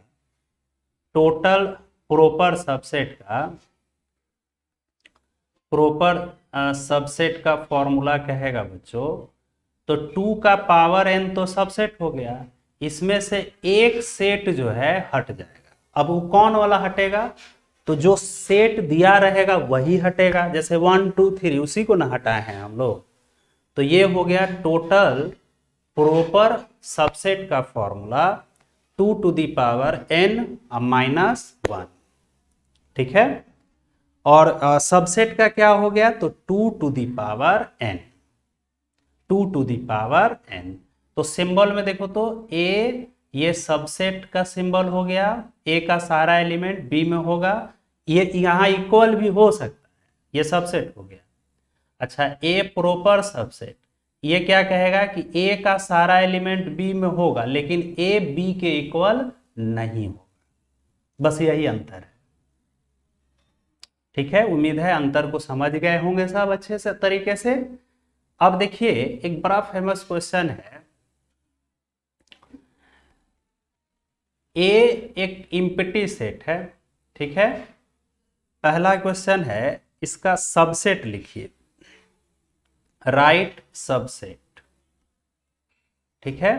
Speaker 1: टोटल प्रॉपर सबसेट का, प्रॉपर सबसेट का फॉर्मूला कहेगा बच्चों, तो 2 का पावर n तो सबसेट हो गया, इसमें से एक सेट जो है हट जाएगा। अब वो कौन वाला हटेगा, तो जो सेट दिया रहेगा वही हटेगा, जैसे 1 2 3 उसी को ना हटाए हैं हम लोग। तो ये हो गया टोटल प्रॉपर सबसेट का formula 2 to the power n -1, ठीक है। और सबसेट का क्या हो गया, तो 2 to the power n, 2 to the power n। तो सिंबल में देखो तो a, ये सबसेट का सिंबल हो गया, a का सारा एलिमेंट b में होगा, ये यहां इक्वल भी हो सकता है, ये सबसेट हो गया। अच्छा, a प्रॉपर सबसेट, ये क्या कहेगा कि a का सारा एलिमेंट b में होगा लेकिन a b के इक्वल नहीं होगा, बस यही अंतर है, ठीक है। उम्मीद है अंतर को समझ गए होंगे सब अच्छे से तरीके से। अब देखिए एक बड़ा फेमस क्वेश्चन है, ए एक इम्पटी सेट है, ठीक है। पहला क्वेश्चन है, इसका सबसेट लिखिए, राइट सबसेट, ठीक है।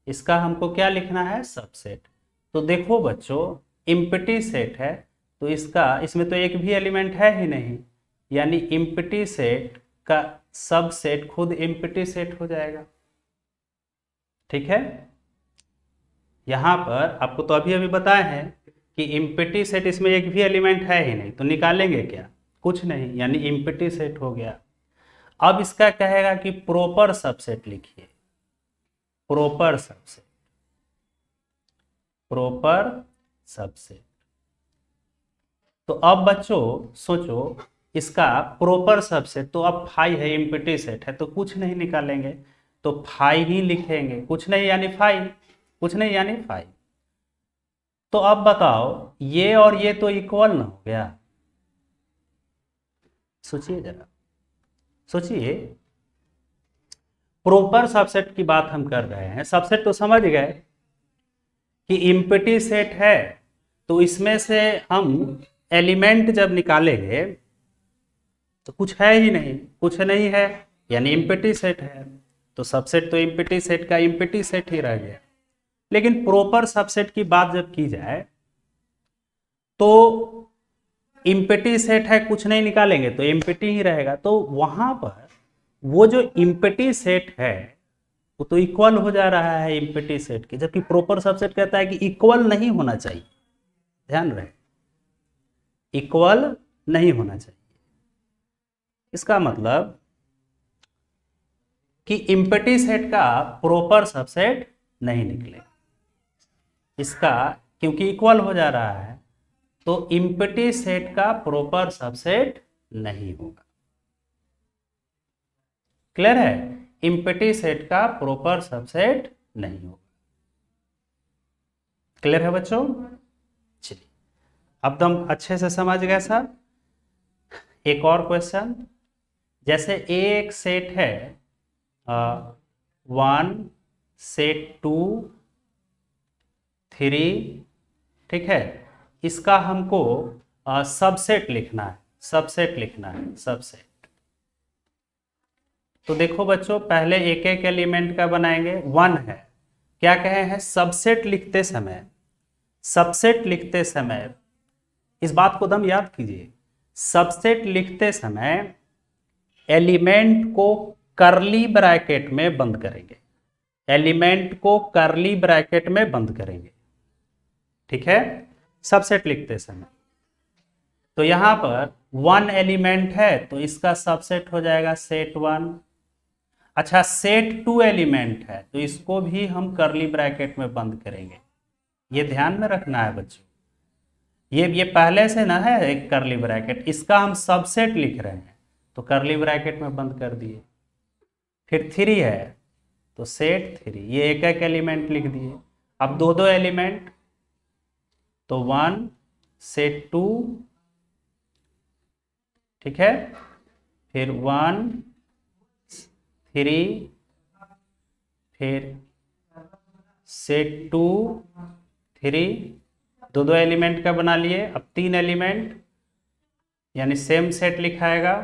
Speaker 1: इसका हमको क्या लिखना है, सबसेट। तो देखो बच्चों, इम्पटी सेट है तो इसमें तो एक भी एलिमेंट है ही नहीं, यानी इम्पटी सेट का सबसेट खुद इम्पटी सेट हो जाएगा, ठीक है। यहां पर आपको तो अभी अभी बताए हैं कि इम्पटी सेट, इसमें एक भी एलिमेंट है ही नहीं, तो निकालेंगे क्या, कुछ नहीं, यानी इम्पटी सेट हो गया। अब इसका कहेगा कि प्रॉपर सबसेट लिखिए, प्रॉपर सबसेट, प्रॉपर सबसेट। तो अब बच्चों सोचो, इसका प्रॉपर सबसेट तो अब फाई है, इम्पटी सेट है, तो कुछ नहीं निकालेंगे, तो फाई ही लिखेंगे, कुछ नहीं यानी फाई, कुछ नहीं यानी फाई। तो अब बताओ, ये और ये तो इक्वल ना हो गया, सोचिए जरा, सोचिए। प्रॉपर सबसेट की बात हम कर रहे हैं, सबसेट तो समझ गए कि इम्पटी सेट है, तो इसमें से हम एलिमेंट जब निकालेंगे तो कुछ है ही नहीं, कुछ नहीं है यानी इम्पटी सेट है, तो सबसेट तो इम्पटी सेट का इम्पटी सेट ही रह गया। लेकिन प्रॉपर सबसेट की बात जब की जाए तो इम्पटी सेट है, कुछ नहीं निकालेंगे तो इम्पटी ही रहेगा, तो वहां पर वो जो इम्पटी सेट है वो तो इक्वल हो जा रहा है इम्पटी सेट के, जबकि प्रॉपर सबसेट कहता है कि इक्वल नहीं होना चाहिए, ध्यान रहे, इक्वल नहीं होना चाहिए। इसका मतलब कि इम्पटी सेट का प्रॉपर सबसेट नहीं निकलेगा, इसका क्योंकि इक्वल हो जा रहा है तो इम्पटी सेट का प्रॉपर सबसेट नहीं होगा। क्लियर है, इम्पटी सेट का प्रॉपर सबसेट नहीं होगा। क्लियर है बच्चों, चलिए अब तो हम अच्छे से समझ गए सब। एक और क्वेश्चन, जैसे एक सेट है 1 सेट 2 3, ठीक है, इसका हमको सबसेट लिखना है, सबसेट लिखना है, सबसेट। तो देखो बच्चों, पहले एक एक एलिमेंट का बनाएंगे, 1 है, क्या कहे हैं, सबसेट लिखते समय, सबसेट लिखते समय इस बात को दम याद कीजिए, सबसेट लिखते समय एलिमेंट को करली ब्रैकेट में बंद करेंगे, एलिमेंट को करली ब्रैकेट में बंद करेंगे, ठीक है, सबसेट लिखते समय। तो यहां पर 1 एलिमेंट है तो इसका सबसेट हो जाएगा सेट 1। अच्छा, सेट टू एलिमेंट है तो इसको भी हम करली ब्रैकेट में बंद करेंगे, ये ध्यान में रखना है बच्चों। ये पहले से ना है एक करली ब्रैकेट, इसका हम सबसेट लिख रहे हैं तो करली ब्रैकेट में बंद कर दिए। फिर थ्री है तो सेट थ्री, ये एक एक एलिमेंट लिख दिए। अब दो दो एलिमेंट तो वन सेट टू, ठीक है, फिर वन थ्री, फिर सेट टू थ्री, दो दो एलिमेंट का बना लिए। अब तीन एलिमेंट यानी सेम सेट लिखाएगा।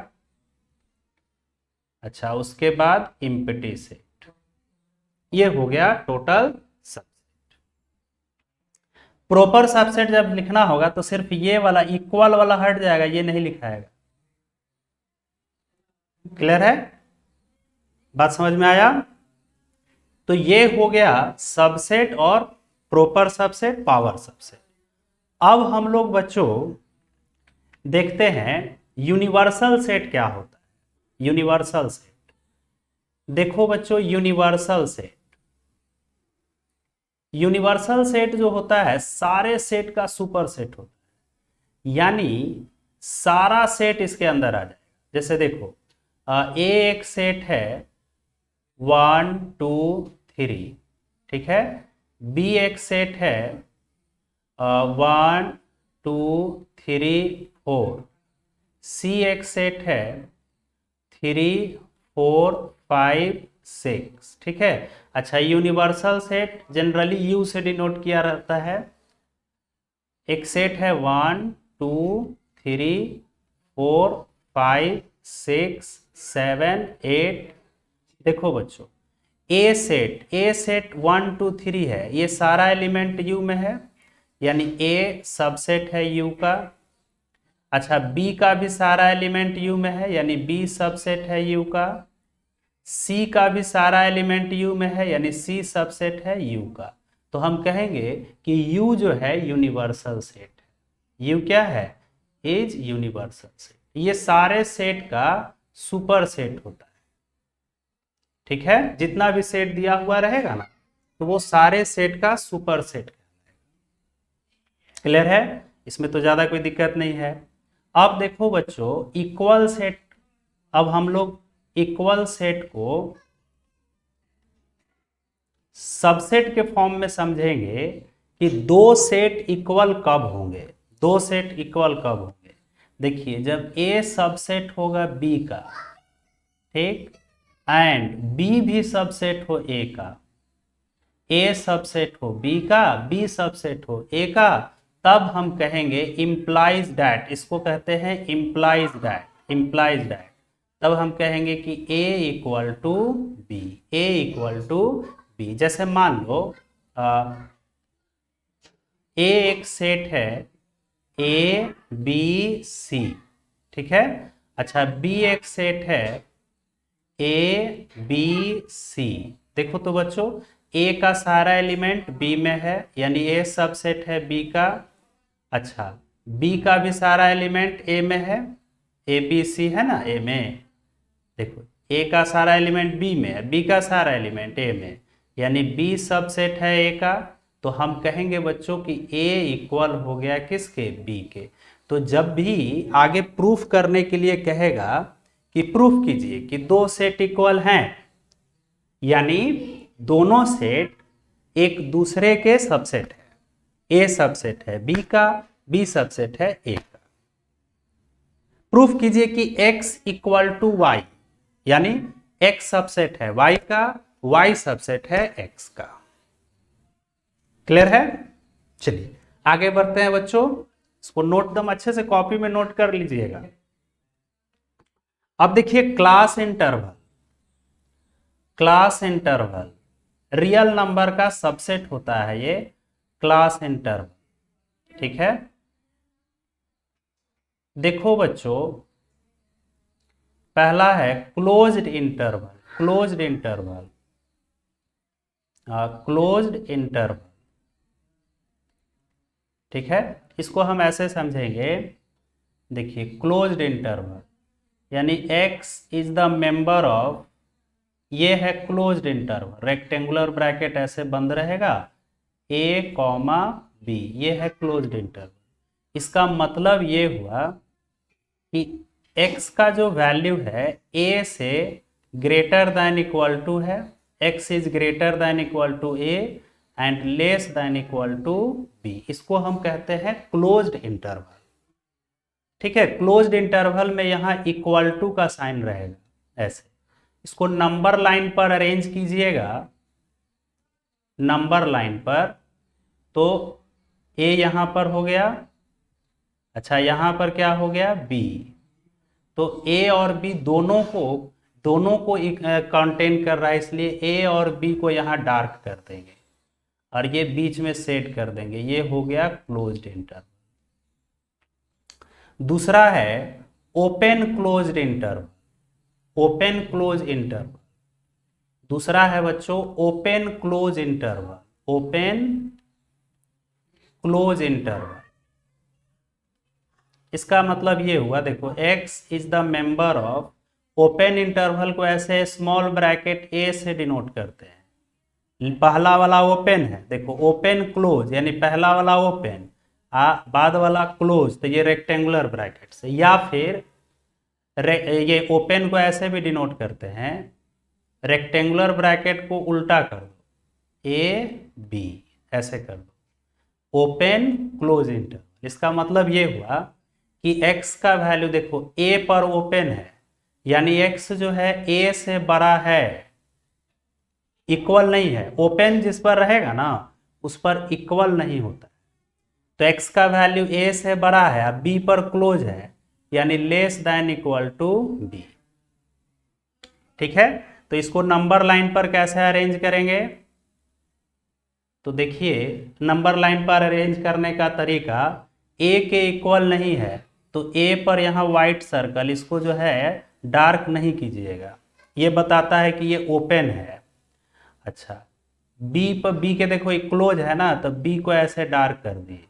Speaker 1: अच्छा, उसके बाद इम्पटी सेट, ये हो गया टोटल सबसेट। प्रॉपर सबसेट जब लिखना होगा तो सिर्फ ये वाला इक्वल वाला हट जाएगा, ये नहीं लिखाएगा। क्लियर है, बात समझ में आया? तो ये हो गया सबसेट और प्रॉपर सबसेट, पावर सबसेट। अब हम लोग बच्चों देखते हैं यूनिवर्सल सेट क्या होता है। यूनिवर्सल सेट देखो बच्चों, यूनिवर्सल सेट, यूनिवर्सल सेट जो होता है सारे सेट का सुपर सेट होता है, यानी सारा सेट इसके अंदर आ जाएगा। जैसे देखो ए एक सेट है 1 2 3, ठीक है। बी एक सेट है 1 2 3 4। सी एक सेट है 3 4 5 6, ठीक है। अच्छा, यूनिवर्सल सेट जनरली यू से डिनोट किया रहता है। एक सेट है 1 2 3 4 5 6 7 8। देखो बच्चों, ए सेट 1 2 3 है, ये सारा एलिमेंट यू में है, यानी ए सबसेट है यू का। अच्छा, बी का भी सारा एलिमेंट यू में है, यानी बी सबसेट है यू का। सी का भी सारा एलिमेंट यू में है, यानी सी सबसेट है यू का। तो हम कहेंगे कि यू जो है यूनिवर्सल सेट है। यू क्या है? Is universal set. ये सारे सेट का सुपर सेट होता है, ठीक है। जितना भी सेट दिया हुआ रहेगा ना तो वो सारे सेट का सुपर सेट। क्लियर है, इसमें तो ज्यादा कोई दिक्कत नहीं है। अब देखो बच्चों, इक्वल सेट, अब हम लोग इक्वल सेट को सबसेट के फॉर्म में समझेंगे कि दो सेट इक्वल कब होंगे। दो सेट इक्वल कब होंगे? देखिए, जब ए सबसेट होगा बी का, ठीक, एंड बी भी सबसेट हो ए का, ए सबसेट हो बी का, बी सबसेट हो ए का, तब हम कहेंगे इम्प्लाइज दैट, इसको कहते हैं इम्प्लाइज दैट, इम्प्लाइज दैट। तब हम कहेंगे कि A equal to B, A equal to B. जैसे मान लो ए एक सेट है ए बी सी, ठीक है। अच्छा, बी एक सेट है ए बी सी। देखो तो बच्चों, ए का सारा एलिमेंट बी में है, यानी ए सबसेट है बी का। अच्छा, बी का भी सारा एलिमेंट ए में है, ए बी सी है ना ए में। देखो, ए का सारा एलिमेंट बी में है, बी का सारा एलिमेंट ए में, यानी बी सबसेट है ए का। तो हम कहेंगे बच्चों कि ए इक्वल हो गया किसके? बी के। तो जब भी आगे प्रूफ करने के लिए कहेगा कि प्रूफ कीजिए कि दो सेट इक्वल हैं, यानी दोनों सेट एक दूसरे के सबसेट है, ए सबसेट है बी का, बी सबसेट है ए का। प्रूफ कीजिए कि x इक्वल टू वाई, यानी x सबसेट है y का, y सबसेट है x का। क्लियर है? चलिए आगे बढ़ते हैं बच्चों, इसको नोट दम अच्छे से कॉपी में नोट कर लीजिएगा। अब देखिए, class interval, class interval real number का सबसेट होता है, ये क्लास इंटरवल, ठीक है। देखो बच्चों, पहला है closed interval, closed interval, closed interval, ठीक है। इसको हम ऐसे समझेंगे, देखिए, क्लोज्ड इंटरवल यानी x is the member of ये है क्लोज्ड इंटरवल, रेक्टेंगुलर ब्रैकेट ऐसे बंद रहेगा, ए कॉमा बी, ये है क्लोज्ड इंटरवल। इसका मतलब ये हुआ कि x का जो वैल्यू है a से ग्रेटर दैन इक्वल टू है, x is greater than equal to a and less than equal to b, इसको हम कहते हैं क्लोज्ड इंटरवल। ठीक है, क्लोज्ड इंटरवल में यहाँ इक्वल टू का साइन रहेगा ऐसे। इसको नंबर लाइन पर अरेंज कीजिएगा, नंबर लाइन पर, तो a यहां पर हो गया, अच्छा यहां पर क्या हो गया b, तो a और b दोनों को कंटेन कर रहा है, इसलिए a और b को यहाँ डार्क कर देंगे और ये बीच में सेट कर देंगे, ये हो गया क्लोज्ड इंटरवल। दूसरा है open closed interval, open close interval. दूसरा है बच्चों open close interval, open close interval. इसका मतलब ये हुआ, देखो x is the member of, open interval को ऐसे स्मॉल ब्रैकेट a से डिनोट करते हैं, पहला वाला ओपन है, देखो ओपन क्लोज यानी पहला वाला ओपन, बाद वाला क्लोज, तो ये रेक्टेंगुलर ब्रैकेट से, या फिर ये ओपन को ऐसे भी डिनोट करते हैं, रेक्टेंगुलर ब्रैकेट को उल्टा कर दो, ए बी ऐसे कर दो, ओपन क्लोज इंटरवल। इसका मतलब ये हुआ कि x का वैल्यू देखो a पर ओपन है, यानी x जो है a से बड़ा है, इक्वल नहीं है, ओपन जिस पर रहेगा ना उस पर इक्वल नहीं होता, तो x का वैल्यू a से बड़ा है, अब b पर क्लोज है, यानी less than equal to b। ठीक है, तो इसको नंबर लाइन पर कैसे अरेंज करेंगे, तो देखिए नंबर लाइन पर अरेंज करने का तरीका, a के इक्वल नहीं है तो a पर यहाँ व्हाइट सर्कल, इसको जो है डार्क नहीं कीजिएगा, ये बताता है कि ये ओपन है। अच्छा b पर, b के देखो क्लोज है ना, तो b को ऐसे डार्क कर दिए।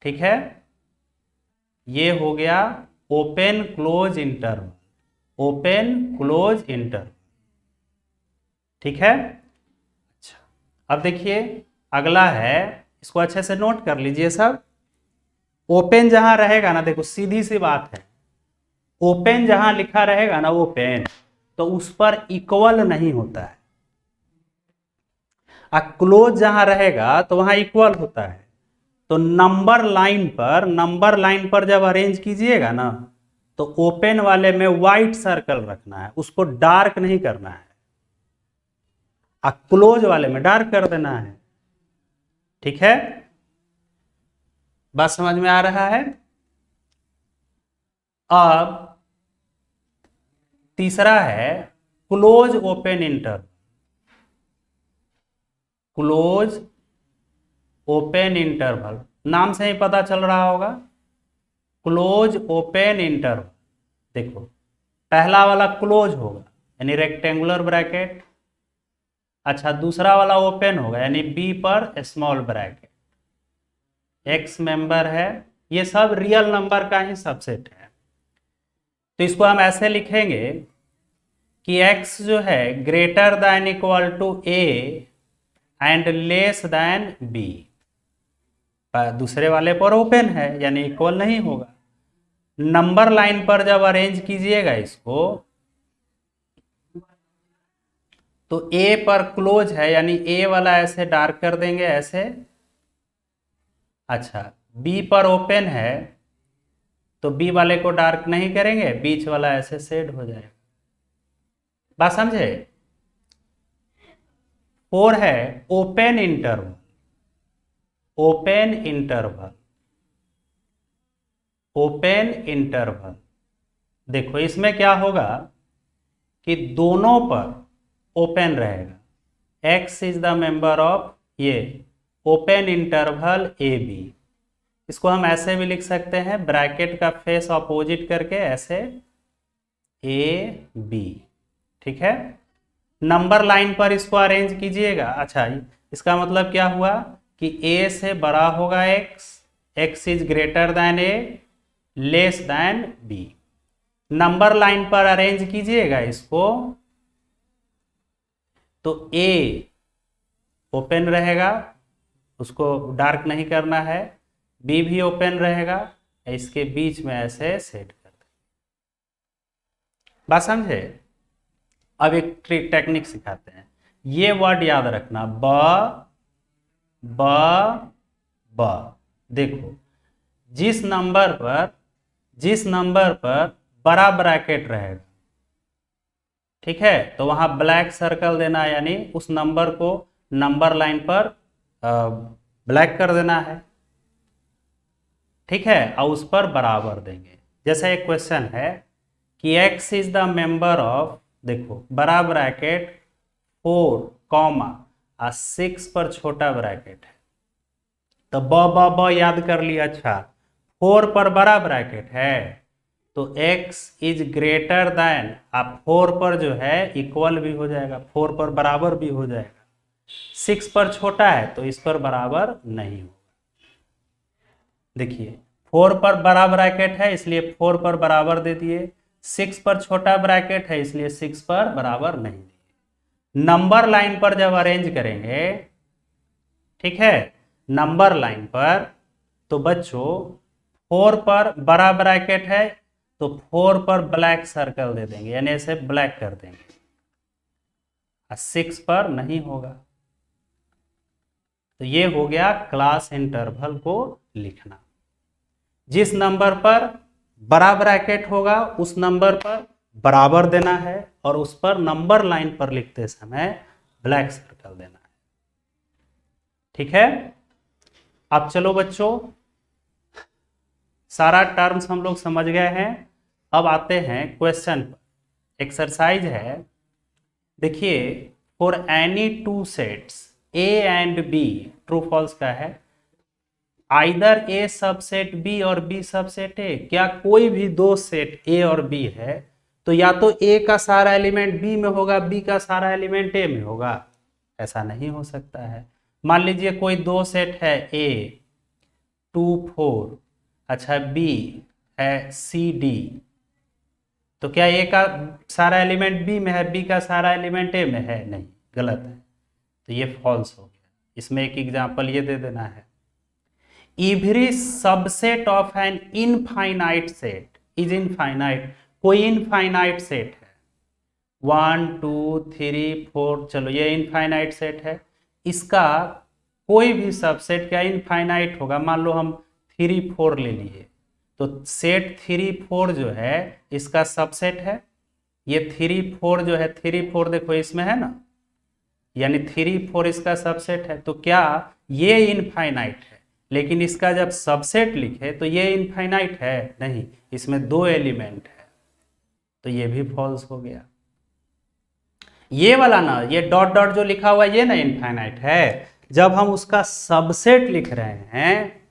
Speaker 1: ठीक है, ये हो गया open close interval, open close interval. ठीक है, अच्छा अब देखिए अगला है, इसको अच्छे से नोट कर लीजिए सब। ओपन जहां रहेगा ना, देखो सीधी सी बात है, ओपन जहां लिखा रहेगा ना ओपन, तो उस पर इक्वल नहीं होता है, और क्लोज जहां रहेगा तो वहां इक्वल होता है। तो नंबर लाइन पर जब अरेंज कीजिएगा ना, तो ओपन वाले में व्हाइट सर्कल रखना है, उसको डार्क नहीं करना है, और क्लोज वाले में डार्क कर देना है। ठीक है, बात समझ में आ रहा है। अब तीसरा है close open interval, close open interval, नाम से ही पता चल रहा होगा, क्लोज ओपन इंटरवल। देखो पहला वाला क्लोज होगा यानी रेक्टेंगुलर ब्रैकेट, अच्छा दूसरा वाला ओपन होगा यानी बी पर स्मॉल ब्रैकेट, एक्स मेंबर है, ये सब रियल नंबर का ही सबसेट है। तो इसको हम ऐसे लिखेंगे कि x जो है greater than equal to a and less than b, दूसरे वाले पर ओपन है यानी इक्वल नहीं होगा। नंबर लाइन पर जब अरेंज कीजिएगा इसको, तो a पर क्लोज है यानी a वाला ऐसे डार्क कर देंगे ऐसे, अच्छा b पर ओपन है तो b वाले को डार्क नहीं करेंगे, बीच वाला ऐसे शेड हो जाएगा। बात समझे। 4 है open interval, open interval, open interval. देखो इसमें क्या होगा कि दोनों पर ओपन रहेगा, x is the member of ये ओपन इंटरवल ए बी। इसको हम ऐसे भी लिख सकते हैं, ब्रैकेट का फेस अपोजिट करके ऐसे ए बी। ठीक है, नंबर लाइन पर इसको अरेंज कीजिएगा। अच्छा इसका मतलब क्या हुआ कि a से बड़ा होगा x is greater then a less than b। Number line पर अरेंज कीजिएगा इसको, तो ए ओपन रहेगा, उसको डार्क नहीं करना है, बी भी ओपन रहेगा, इसके बीच में ऐसे सेट कर दें। बात समझे? अब एक टेक्निक सिखाते हैं, ये वर्ड याद रखना, ब ब ब। देखो जिस नंबर पर बड़ा ब्रैकेट रहेगा, ठीक है, तो वहां ब्लैक सर्कल देना, यानी उस नंबर को नंबर लाइन पर ब्लैक कर देना है, ठीक है, और उस पर बराबर देंगे। जैसे एक क्वेश्चन है कि x is the member of, देखो बड़ा ब्रैकेट 4 कॉमा 6 पर छोटा ब्रैकेट है, तो ब याद कर लिया। अच्छा 4 पर बड़ा ब्रैकेट है तो x इज ग्रेटर देन, आप 4 पर जो है इक्वल भी हो जाएगा, 4 पर बराबर भी हो जाएगा। 6 पर छोटा है तो इस पर बराबर नहीं होगा। देखिए 4 पर बड़ा ब्रैकेट है इसलिए 4 पर बराबर दे दिए, 6 पर छोटा ब्रैकेट है इसलिए 6 पर बराबर नहीं दिए। नंबर लाइन पर जब अरेंज करेंगे, ठीक है, नंबर लाइन पर, तो बच्चों 4 पर बड़ा ब्रैकेट है तो 4 पर ब्लैक सर्कल दे देंगे, यानी ऐसे ब्लैक कर देंगे, 6 पर नहीं होगा। तो ये हो गया क्लास इंटरवल को लिखना। जिस नंबर पर बड़ा ब्रैकेट होगा उस नंबर पर बराबर देना है और उस पर नंबर लाइन पर लिखते समय ब्लैक सर्कल देना है, ठीक है। अब चलो बच्चों, सारा टर्म्स हम लोग समझ गए हैं। अब आते हैं क्वेश्चन पर। एक्सरसाइज है, देखिए for any two sets A and B, true false का है, आइदर ए सबसेट बी और बी सबसेट ए, क्या कोई भी दो सेट ए और बी है तो या तो ए का सारा एलिमेंट बी में होगा, बी का सारा एलिमेंट ए में होगा। ऐसा नहीं हो सकता है। मान लीजिए कोई दो सेट है ए 2 4, अच्छा बी है सी डी, तो क्या ए का सारा एलिमेंट बी में है, बी का सारा एलिमेंट ए में है? नहीं, गलत है, तो ये फॉल्स हो गया। इसमें एक एग्जांपल ये दे देना है, every subset of an infinite set is infinite. कोई इनफाइनाइट सेट है 1 2 3 4, चलो ये इनफाइनाइट सेट है, इसका कोई भी सबसेट क्या इनफाइनाइट होगा। मान लो हम 3 4 ले लिए, तो सेट 3 4 जो है इसका सबसेट है। ये 3 4 जो है 3 4 देखो इसमें है ना, यानी 3 4 इसका सबसेट है, तो क्या ये इनफाइनाइट है? लेकिन इसका जब सबसेट लिखे तो ये इनफाइनाइट है? नहीं, इसमें दो एलिमेंट है, तो ये भी फॉल्स हो गया। ये वाला ना, ये डॉट डॉट जो लिखा हुआ है ये ना इनफाइनाइट है। जब हम उसका सबसेट लिख रहे हैं,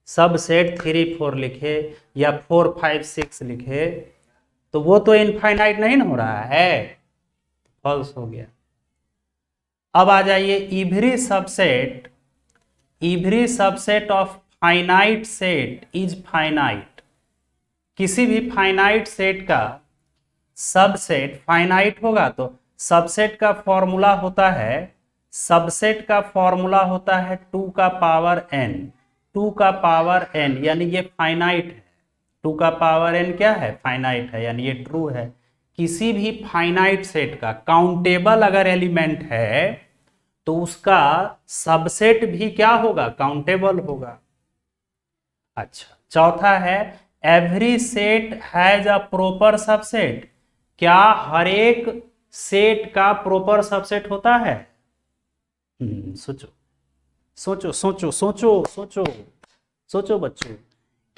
Speaker 1: सबसेट 3 4 लिखे या 4 5 6 लिखे, तो वो तो इनफाइनाइट नहीं ना हो रहा है, फॉल्स हो गया। अब आ जाइए, every subset of finite set is finite. किसी भी फाइनाइट सेट का सबसेट फाइनाइट होगा तो सबसेट का फॉर्मूला होता है, सबसेट का फॉर्मूला होता है 2 का पावर n, 2 का पावर n, यानी ये फाइनाइट है। 2 का पावर n क्या है? फाइनाइट है, यानी ये ट्रू है। किसी भी फाइनाइट सेट का काउंटेबल अगर एलिमेंट है तो उसका सबसेट भी क्या होगा? काउंटेबल होगा। अच्छा, चौथा है every set has a proper subset. क्या हर एक सेट का प्रॉपर सबसेट होता है? सोचो सोचो सोचो सोचो सोचो सोचो बच्चों,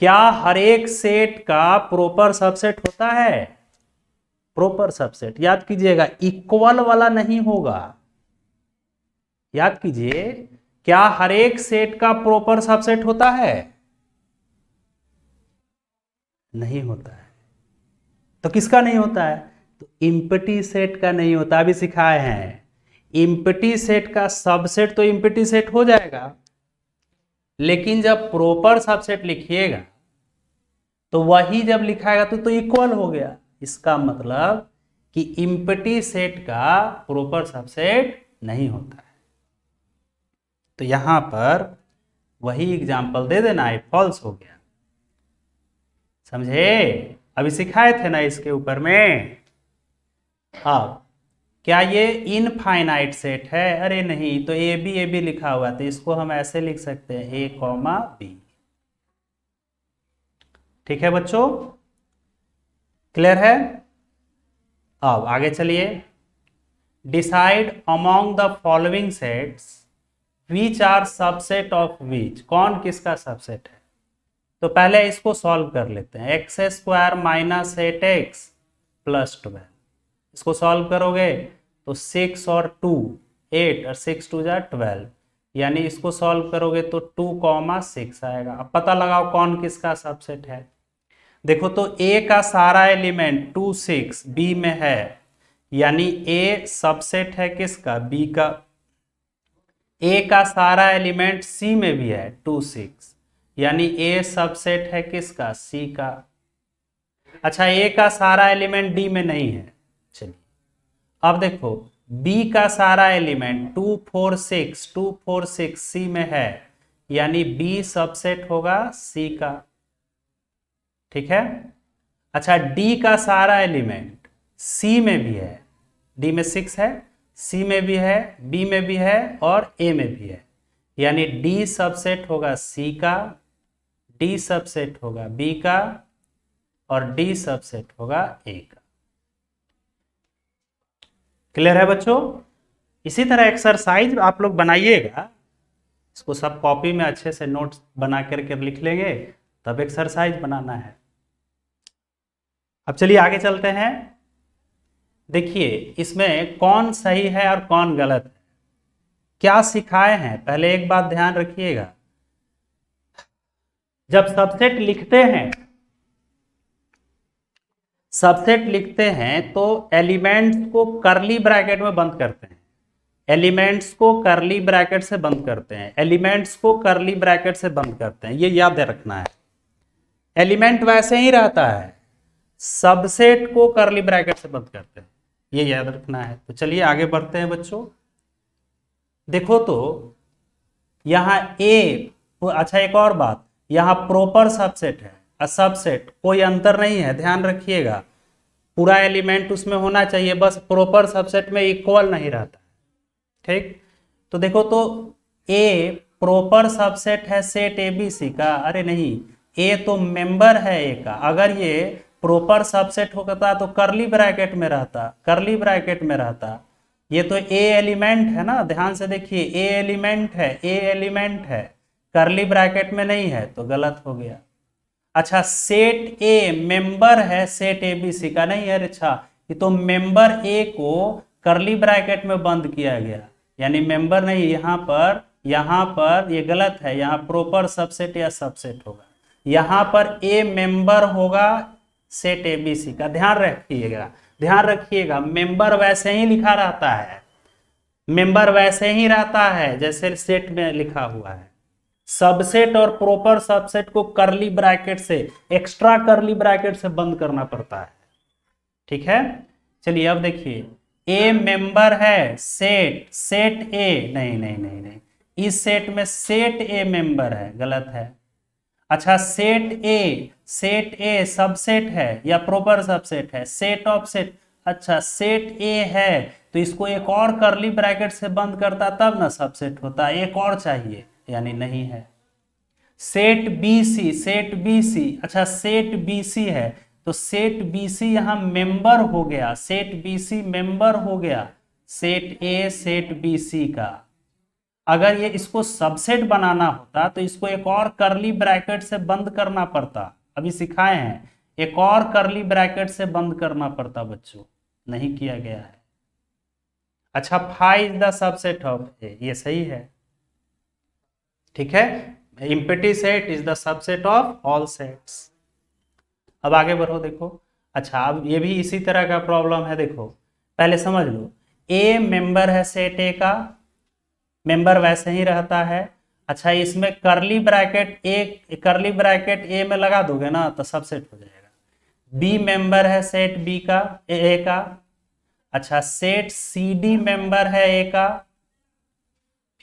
Speaker 1: क्या हर एक सेट का प्रॉपर सबसेट होता है? प्रॉपर सबसेट याद कीजिएगा, इक्वल वाला नहीं होगा। याद कीजिए, क्या हर एक सेट का प्रॉपर सबसेट होता है? नहीं होता है। तो किसका नहीं होता है? तो एम्प्टी सेट का नहीं होता। अभी सिखाए हैं, एम्प्टी सेट का सबसेट तो एम्प्टी सेट हो जाएगा, लेकिन जब प्रॉपर सबसेट लिखिएगा तो वही जब लिखाएगा तो इक्वल हो गया। इसका मतलब कि इम्पटी सेट का प्रॉपर सबसेट नहीं होता है। तो यहां पर वही एग्जाम्पल दे देना है, फॉल्स हो गया। समझे? अभी सिखाए थे ना इसके ऊपर में। अब क्या ये इनफाइनाइट सेट है? अरे नहीं, तो ए बी लिखा हुआ, तो इसको हम ऐसे लिख सकते हैं ए कॉमा बी। ठीक है बच्चों, क्लियर है? अब आगे चलिए। Decide among the following sets which are subset of which, कौन किसका सबसेट है। तो पहले इसको सॉल्व कर लेते हैं। X square minus 8x plus 12, इसको सॉल्व करोगे तो 6 और 2 8 और 6 2 जा 12, यानी इसको सॉल्व करोगे तो 2,6 आएगा। अब पता लगाओ कौन किसका सबसेट है। देखो तो ए का सारा एलिमेंट 2 6 बी में है, यानी ए सबसेट है किसका? बी का। ए का सारा एलिमेंट सी में भी है 2 6, यानी ए सबसेट है किसका? सी का। अच्छा, ए का सारा एलिमेंट डी में नहीं है। चलिए अब देखो, बी का सारा एलिमेंट 2 4 6 सी में है, यानी बी सबसेट होगा सी का। ठीक है। अच्छा, डी का सारा एलिमेंट सी में भी है, डी में 6 है, सी में भी है, बी में भी है और ए में भी है, यानी डी सबसेट होगा सी का, डी सबसेट होगा बी का और डी सबसेट होगा ए का। क्लियर है बच्चों? इसी तरह एक्सरसाइज आप लोग बनाइएगा, इसको सब कॉपी में अच्छे से नोट्स बना करके लिख लेंगे, तब एक्सरसाइज बनाना है। अब चलिए आगे चलते हैं। देखिए इसमें कौन सही है और कौन गलत है, क्या सिखाए हैं, पहले एक बात ध्यान रखिएगा। जब सबसेट लिखते हैं तो एलिमेंट्स को करली ब्रैकेट में बंद करते हैं, एलिमेंट्स को करली ब्रैकेट से बंद करते हैं, एलिमेंट्स को करली ब्रैकेट से बंद करते हैं, ये याद रखना है। एलिमेंट वैसे ही रहता है, सबसेट को करली ब्रैकेट से बंद करते हैं, ये याद रखना है। तो चलिए आगे बढ़ते हैं बच्चों। देखो तो यहां ए, अच्छा एक और बात, यहां प्रॉपर सबसेट है, सबसेट कोई अंतर नहीं है, ध्यान रखिएगा। पूरा एलिमेंट उसमें होना चाहिए, बस प्रॉपर सबसेट में इक्वल नहीं रहता। ठीक, तो देखो तो ए प्रॉपर सबसेट है सेट ए बी सी का? अरे नहीं, ए तो मेंबर है ए का। अगर ये प्रॉपर सबसेट होता तो करली ब्रैकेट में रहता, करली ब्रैकेट में रहता। ये तो ए एलिमेंट है ना, ध्यान से देखिए, ए एलिमेंट है, ए एलिमेंट है, करली ब्रैकेट में नहीं है, तो गलत हो गया। अच्छा, सेट ए मेंबर है सेट ए बी सी का? नहीं है। अच्छा, ये तो मेंबर ए को करली ब्रैकेट में बंद किया गया, यानी मेंबर नहीं। यहाँ पर ये गलत है, यहाँ प्रॉपर सबसेट या सबसेट होगा, यहाँ पर ए मेंबर होगा सेट ए बी सी का। ध्यान रखिएगा, मेंबर वैसे ही लिखा रहता है, मेंबर वैसे ही रहता है जैसे सेट में लिखा हुआ है। सबसेट और प्रॉपर सबसेट को करली ब्रैकेट से, एक्स्ट्रा करली ब्रैकेट से बंद करना पड़ता है। ठीक है, चलिए अब देखिए, ए मेंबर है सेट ए, नहीं, इस सेट में सेट ए मेंबर है, गलत है। अच्छा, सेट ए सबसेट है या प्रॉपर सबसेट है? Set of set. अच्छा, सेट ए है तो इसको एक और करली ब्रैकेट से बंद करता तब ना सबसेट होता, एक और चाहिए, यानी नहीं है। सेट बी सी, अच्छा सेट बी सी है तो सेट बी सी यहां मेंबर हो गया, सेट बी सी मेंबर हो गया set A set B C का। अगर ये इसको सबसेट बनाना होता तो इसको एक और करली ब्रैकेट से बंद करना पड़ता, अभी सिखाए हैं, एक और करली ब्रैकेट से बंद करना पड़ता बच्चों, नहीं किया गया है। अच्छा, phi is the subset of A, ये सही है। ठीक है, empty set is the subset of all sets. अब आगे बढ़ो, देखो। अच्छा, अब ये भी इसी तरह का प्रॉब्लम है, देखो पहले समझ लो। ए मेंबर है सेट ए का, मेंबर वैसे ही रहता है। अच्छा, इसमें करली ब्रैकेट ए में लगा दोगे ना तो सबसेट हो जाएगा। बी मेंबर है सेट बी का, ए का, अच्छा, सेट सी डी मेंबर है ए का,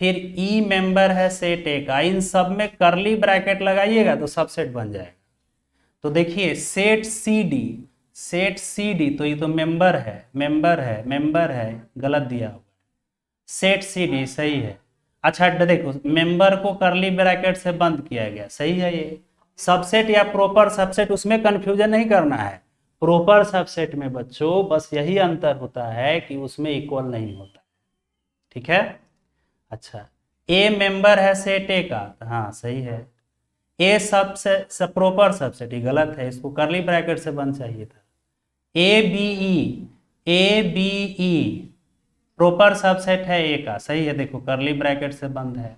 Speaker 1: फिर ई मेंबर है सेट ए का, इन सब में करली ब्रैकेट लगाइएगा तो सबसेट बन जाएगा। तो देखिए सेट सी डी, तो ये तो मेंबर है, मेंबर है, मेंबर है, गलत दिया हुआ। सेट सी डी सही है। अच्छा देखो, मेंबर को करली ब्रैकेट से बंद किया गया, सही है ये। सबसेट या प्रॉपर सबसेट, उसमें कंफ्यूजन नहीं करना है। प्रॉपर सबसेट में बच्चों बस यही अंतर होता है कि उसमें इक्वल नहीं होता, ठीक है। अच्छा, ए मेंबर है सेट ए का, हाँ सही है। ए सब प्रॉपर सबसेट, ये गलत है, इसको करली ब्रैकेट से बंद चाहिए था। A B E proper subset है ए का, सही है, देखो करली ब्रैकेट से बंद है।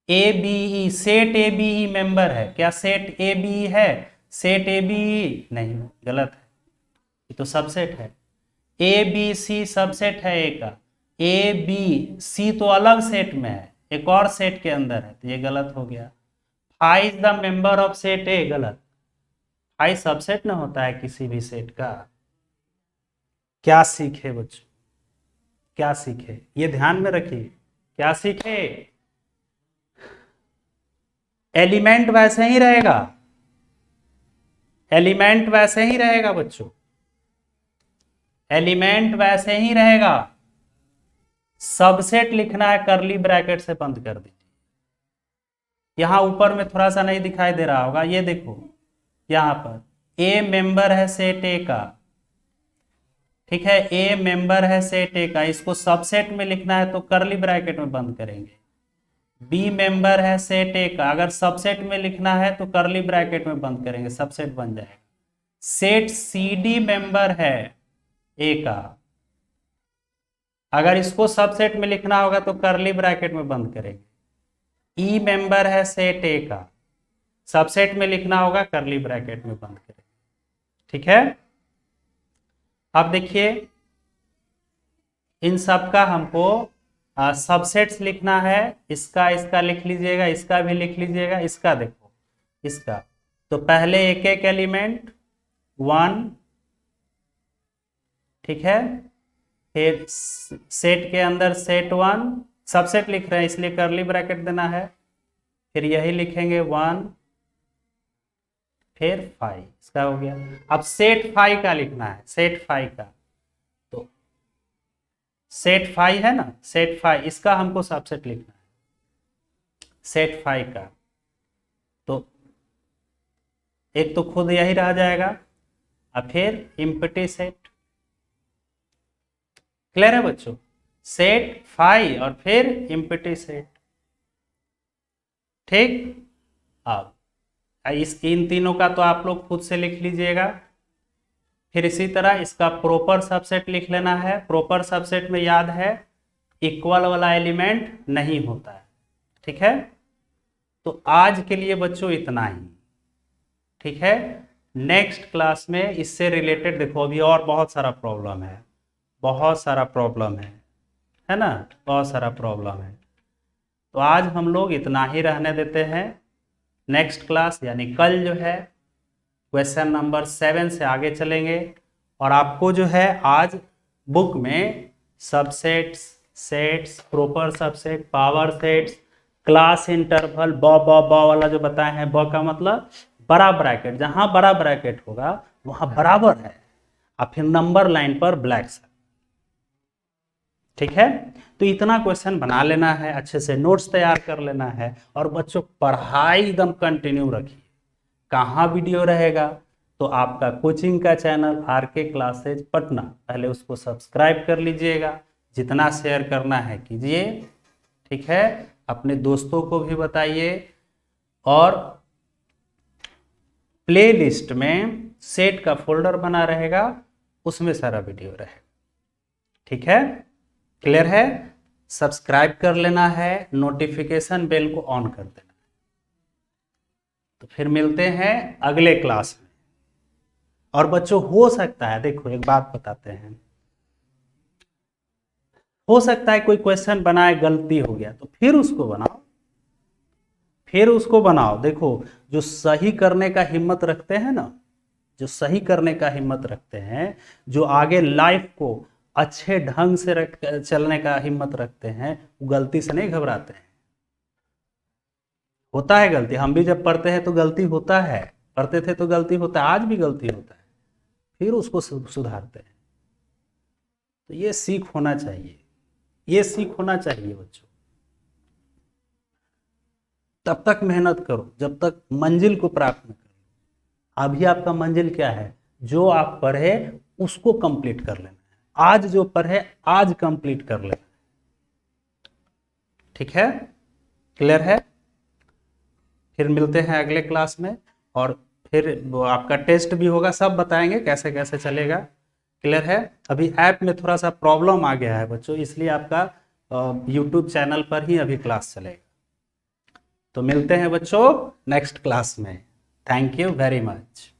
Speaker 1: A B E, set A B E member है क्या? सेट ए बी ई है? सेट ए बी ई नहीं, गलत है, ये तो सबसेट है। ए बी सी सबसेट है ए का, ए बी सी तो अलग सेट में है, एक और सेट के अंदर है, तो ये गलत हो गया। Phi is the member of set A, गलत। फाई सबसेट ना होता है किसी भी सेट का। क्या सीखे बच्चों, क्या सीखे, ये ध्यान में रखिए, क्या सीखे? एलिमेंट वैसे ही रहेगा, एलिमेंट वैसे ही रहेगा बच्चों, एलिमेंट वैसे ही रहेगा। सबसेट लिखना है करली ब्रैकेट से बंद कर दीजिए। यहां ऊपर में थोड़ा सा नहीं दिखाई दे रहा होगा, ये देखो यहां पर ए मेंबर है सेट ए का, ठीक है, ए मेंबर है सेट ए का, इसको सबसेट में लिखना है तो करली ब्रैकेट में बंद करेंगे। बी मेंबर है सेट ए का, अगर सबसेट में लिखना है तो करली ब्रैकेट में बंद करेंगे, सबसेट बन जाएगा। सेट सी डी मेंबर है ए का, अगर इसको सबसेट में लिखना होगा तो करली ब्रैकेट में बंद करेंगे। ई मेंबर है सेट ए का, सबसेट में लिखना होगा, करली ब्रैकेट में बंद करेंगे, ठीक है। अब देखिए इन सब का हमको सबसेट्स लिखना है, इसका लिख लीजिएगा, इसका भी लिख लीजिएगा, इसका देखो, इसका तो पहले एक एक एलिमेंट 1, ठीक है, फिर सेट के अंदर सेट 1, सबसेट लिख रहे हैं इसलिए करली ब्रैकेट देना है, फिर यही लिखेंगे 1, फिर 5, इसका हो गया। अब सेट 5 का लिखना है, सेट 5 का, तो सेट 5 है ना, सेट 5, इसका हमको सबसेट लिखना है, सेट 5 का, तो एक तो खुद यही रह जाएगा, अब फिर इम्पटी सेट, क्लियर है बच्चों, सेट 5 और फिर इम्पटी सेट, ठीक। अब इन तीनों का तो आप लोग खुद से लिख लीजिएगा। फिर इसी तरह इसका प्रॉपर सबसेट लिख लेना है। प्रॉपर सबसेट में याद है इक्वल वाला एलिमेंट नहीं होता है, ठीक है। तो आज के लिए बच्चों इतना ही, ठीक है। नेक्स्ट क्लास में इससे रिलेटेड देखो, अभी और बहुत सारा प्रॉब्लम है, बहुत सारा प्रॉब्लम है ना, बहुत सारा प्रॉब्लम है। तो आज हम लोग इतना ही रहने देते हैं। नेक्स्ट क्लास यानी कल जो है क्वेश्चन नंबर 7 से आगे चलेंगे, और आपको जो है आज बुक में subsets, sets, proper subset, power sets, class interval, ब वाला जो बताए हैं, ब का मतलब बड़ा ब्रैकेट, जहां बड़ा ब्रैकेट होगा वहां बराबर है, और फिर नंबर लाइन पर ब्लैक से, ठीक है। तो इतना क्वेश्चन बना लेना है, अच्छे से नोट्स तैयार कर लेना है, और बच्चों पढ़ाई एकदम कंटिन्यू रखिए। कहाँ वीडियो रहेगा? तो आपका कोचिंग का चैनल आरके क्लासेज पटना, पहले उसको सब्सक्राइब कर लीजिएगा, जितना शेयर करना है कीजिए, ठीक है। अपने दोस्तों को भी बताइए, और प्लेलिस्ट में सेट का फोल्डर बना रहेगा, उसमें सारा वीडियो रहेगा, ठीक है। क्लियर है? सब्सक्राइब कर लेना है, नोटिफिकेशन बेल को ऑन कर देना। तो फिर मिलते हैं अगले क्लास में। और बच्चों हो सकता है, देखो एक बात बताते हैं, हो सकता है कोई क्वेश्चन बनाए गलती हो गया, तो फिर उसको बनाओ, फिर उसको बनाओ। देखो जो सही करने का हिम्मत रखते हैं ना, जो सही करने का हिम्मत रखते हैं, जो आगे लाइफ को अच्छे ढंग से चलने का हिम्मत रखते हैं, वो गलती से नहीं घबराते हैं। होता है गलती, हम भी जब पढ़ते हैं तो गलती होता है, पढ़ते थे तो गलती होता है, आज भी गलती होता है, फिर उसको सुधारते हैं। तो ये सीख होना चाहिए, ये सीख होना चाहिए बच्चों। तब तक मेहनत करो जब तक मंजिल को प्राप्त न करो। अभी आपका मंजिल क्या है? जो आप पढ़े उसको कंप्लीट कर लेना है, आज जो पढ़े आज कंप्लीट कर लेना है। ठीक है, क्लियर है? फिर मिलते हैं अगले क्लास में, और फिर वो आपका टेस्ट भी होगा, सब बताएंगे कैसे कैसे चलेगा। क्लियर है? अभी ऐप में थोड़ा सा प्रॉब्लम आ गया है बच्चों, इसलिए आपका यूट्यूब चैनल पर ही अभी क्लास चलेगा। तो मिलते हैं बच्चों नेक्स्ट क्लास में। Thank you very much.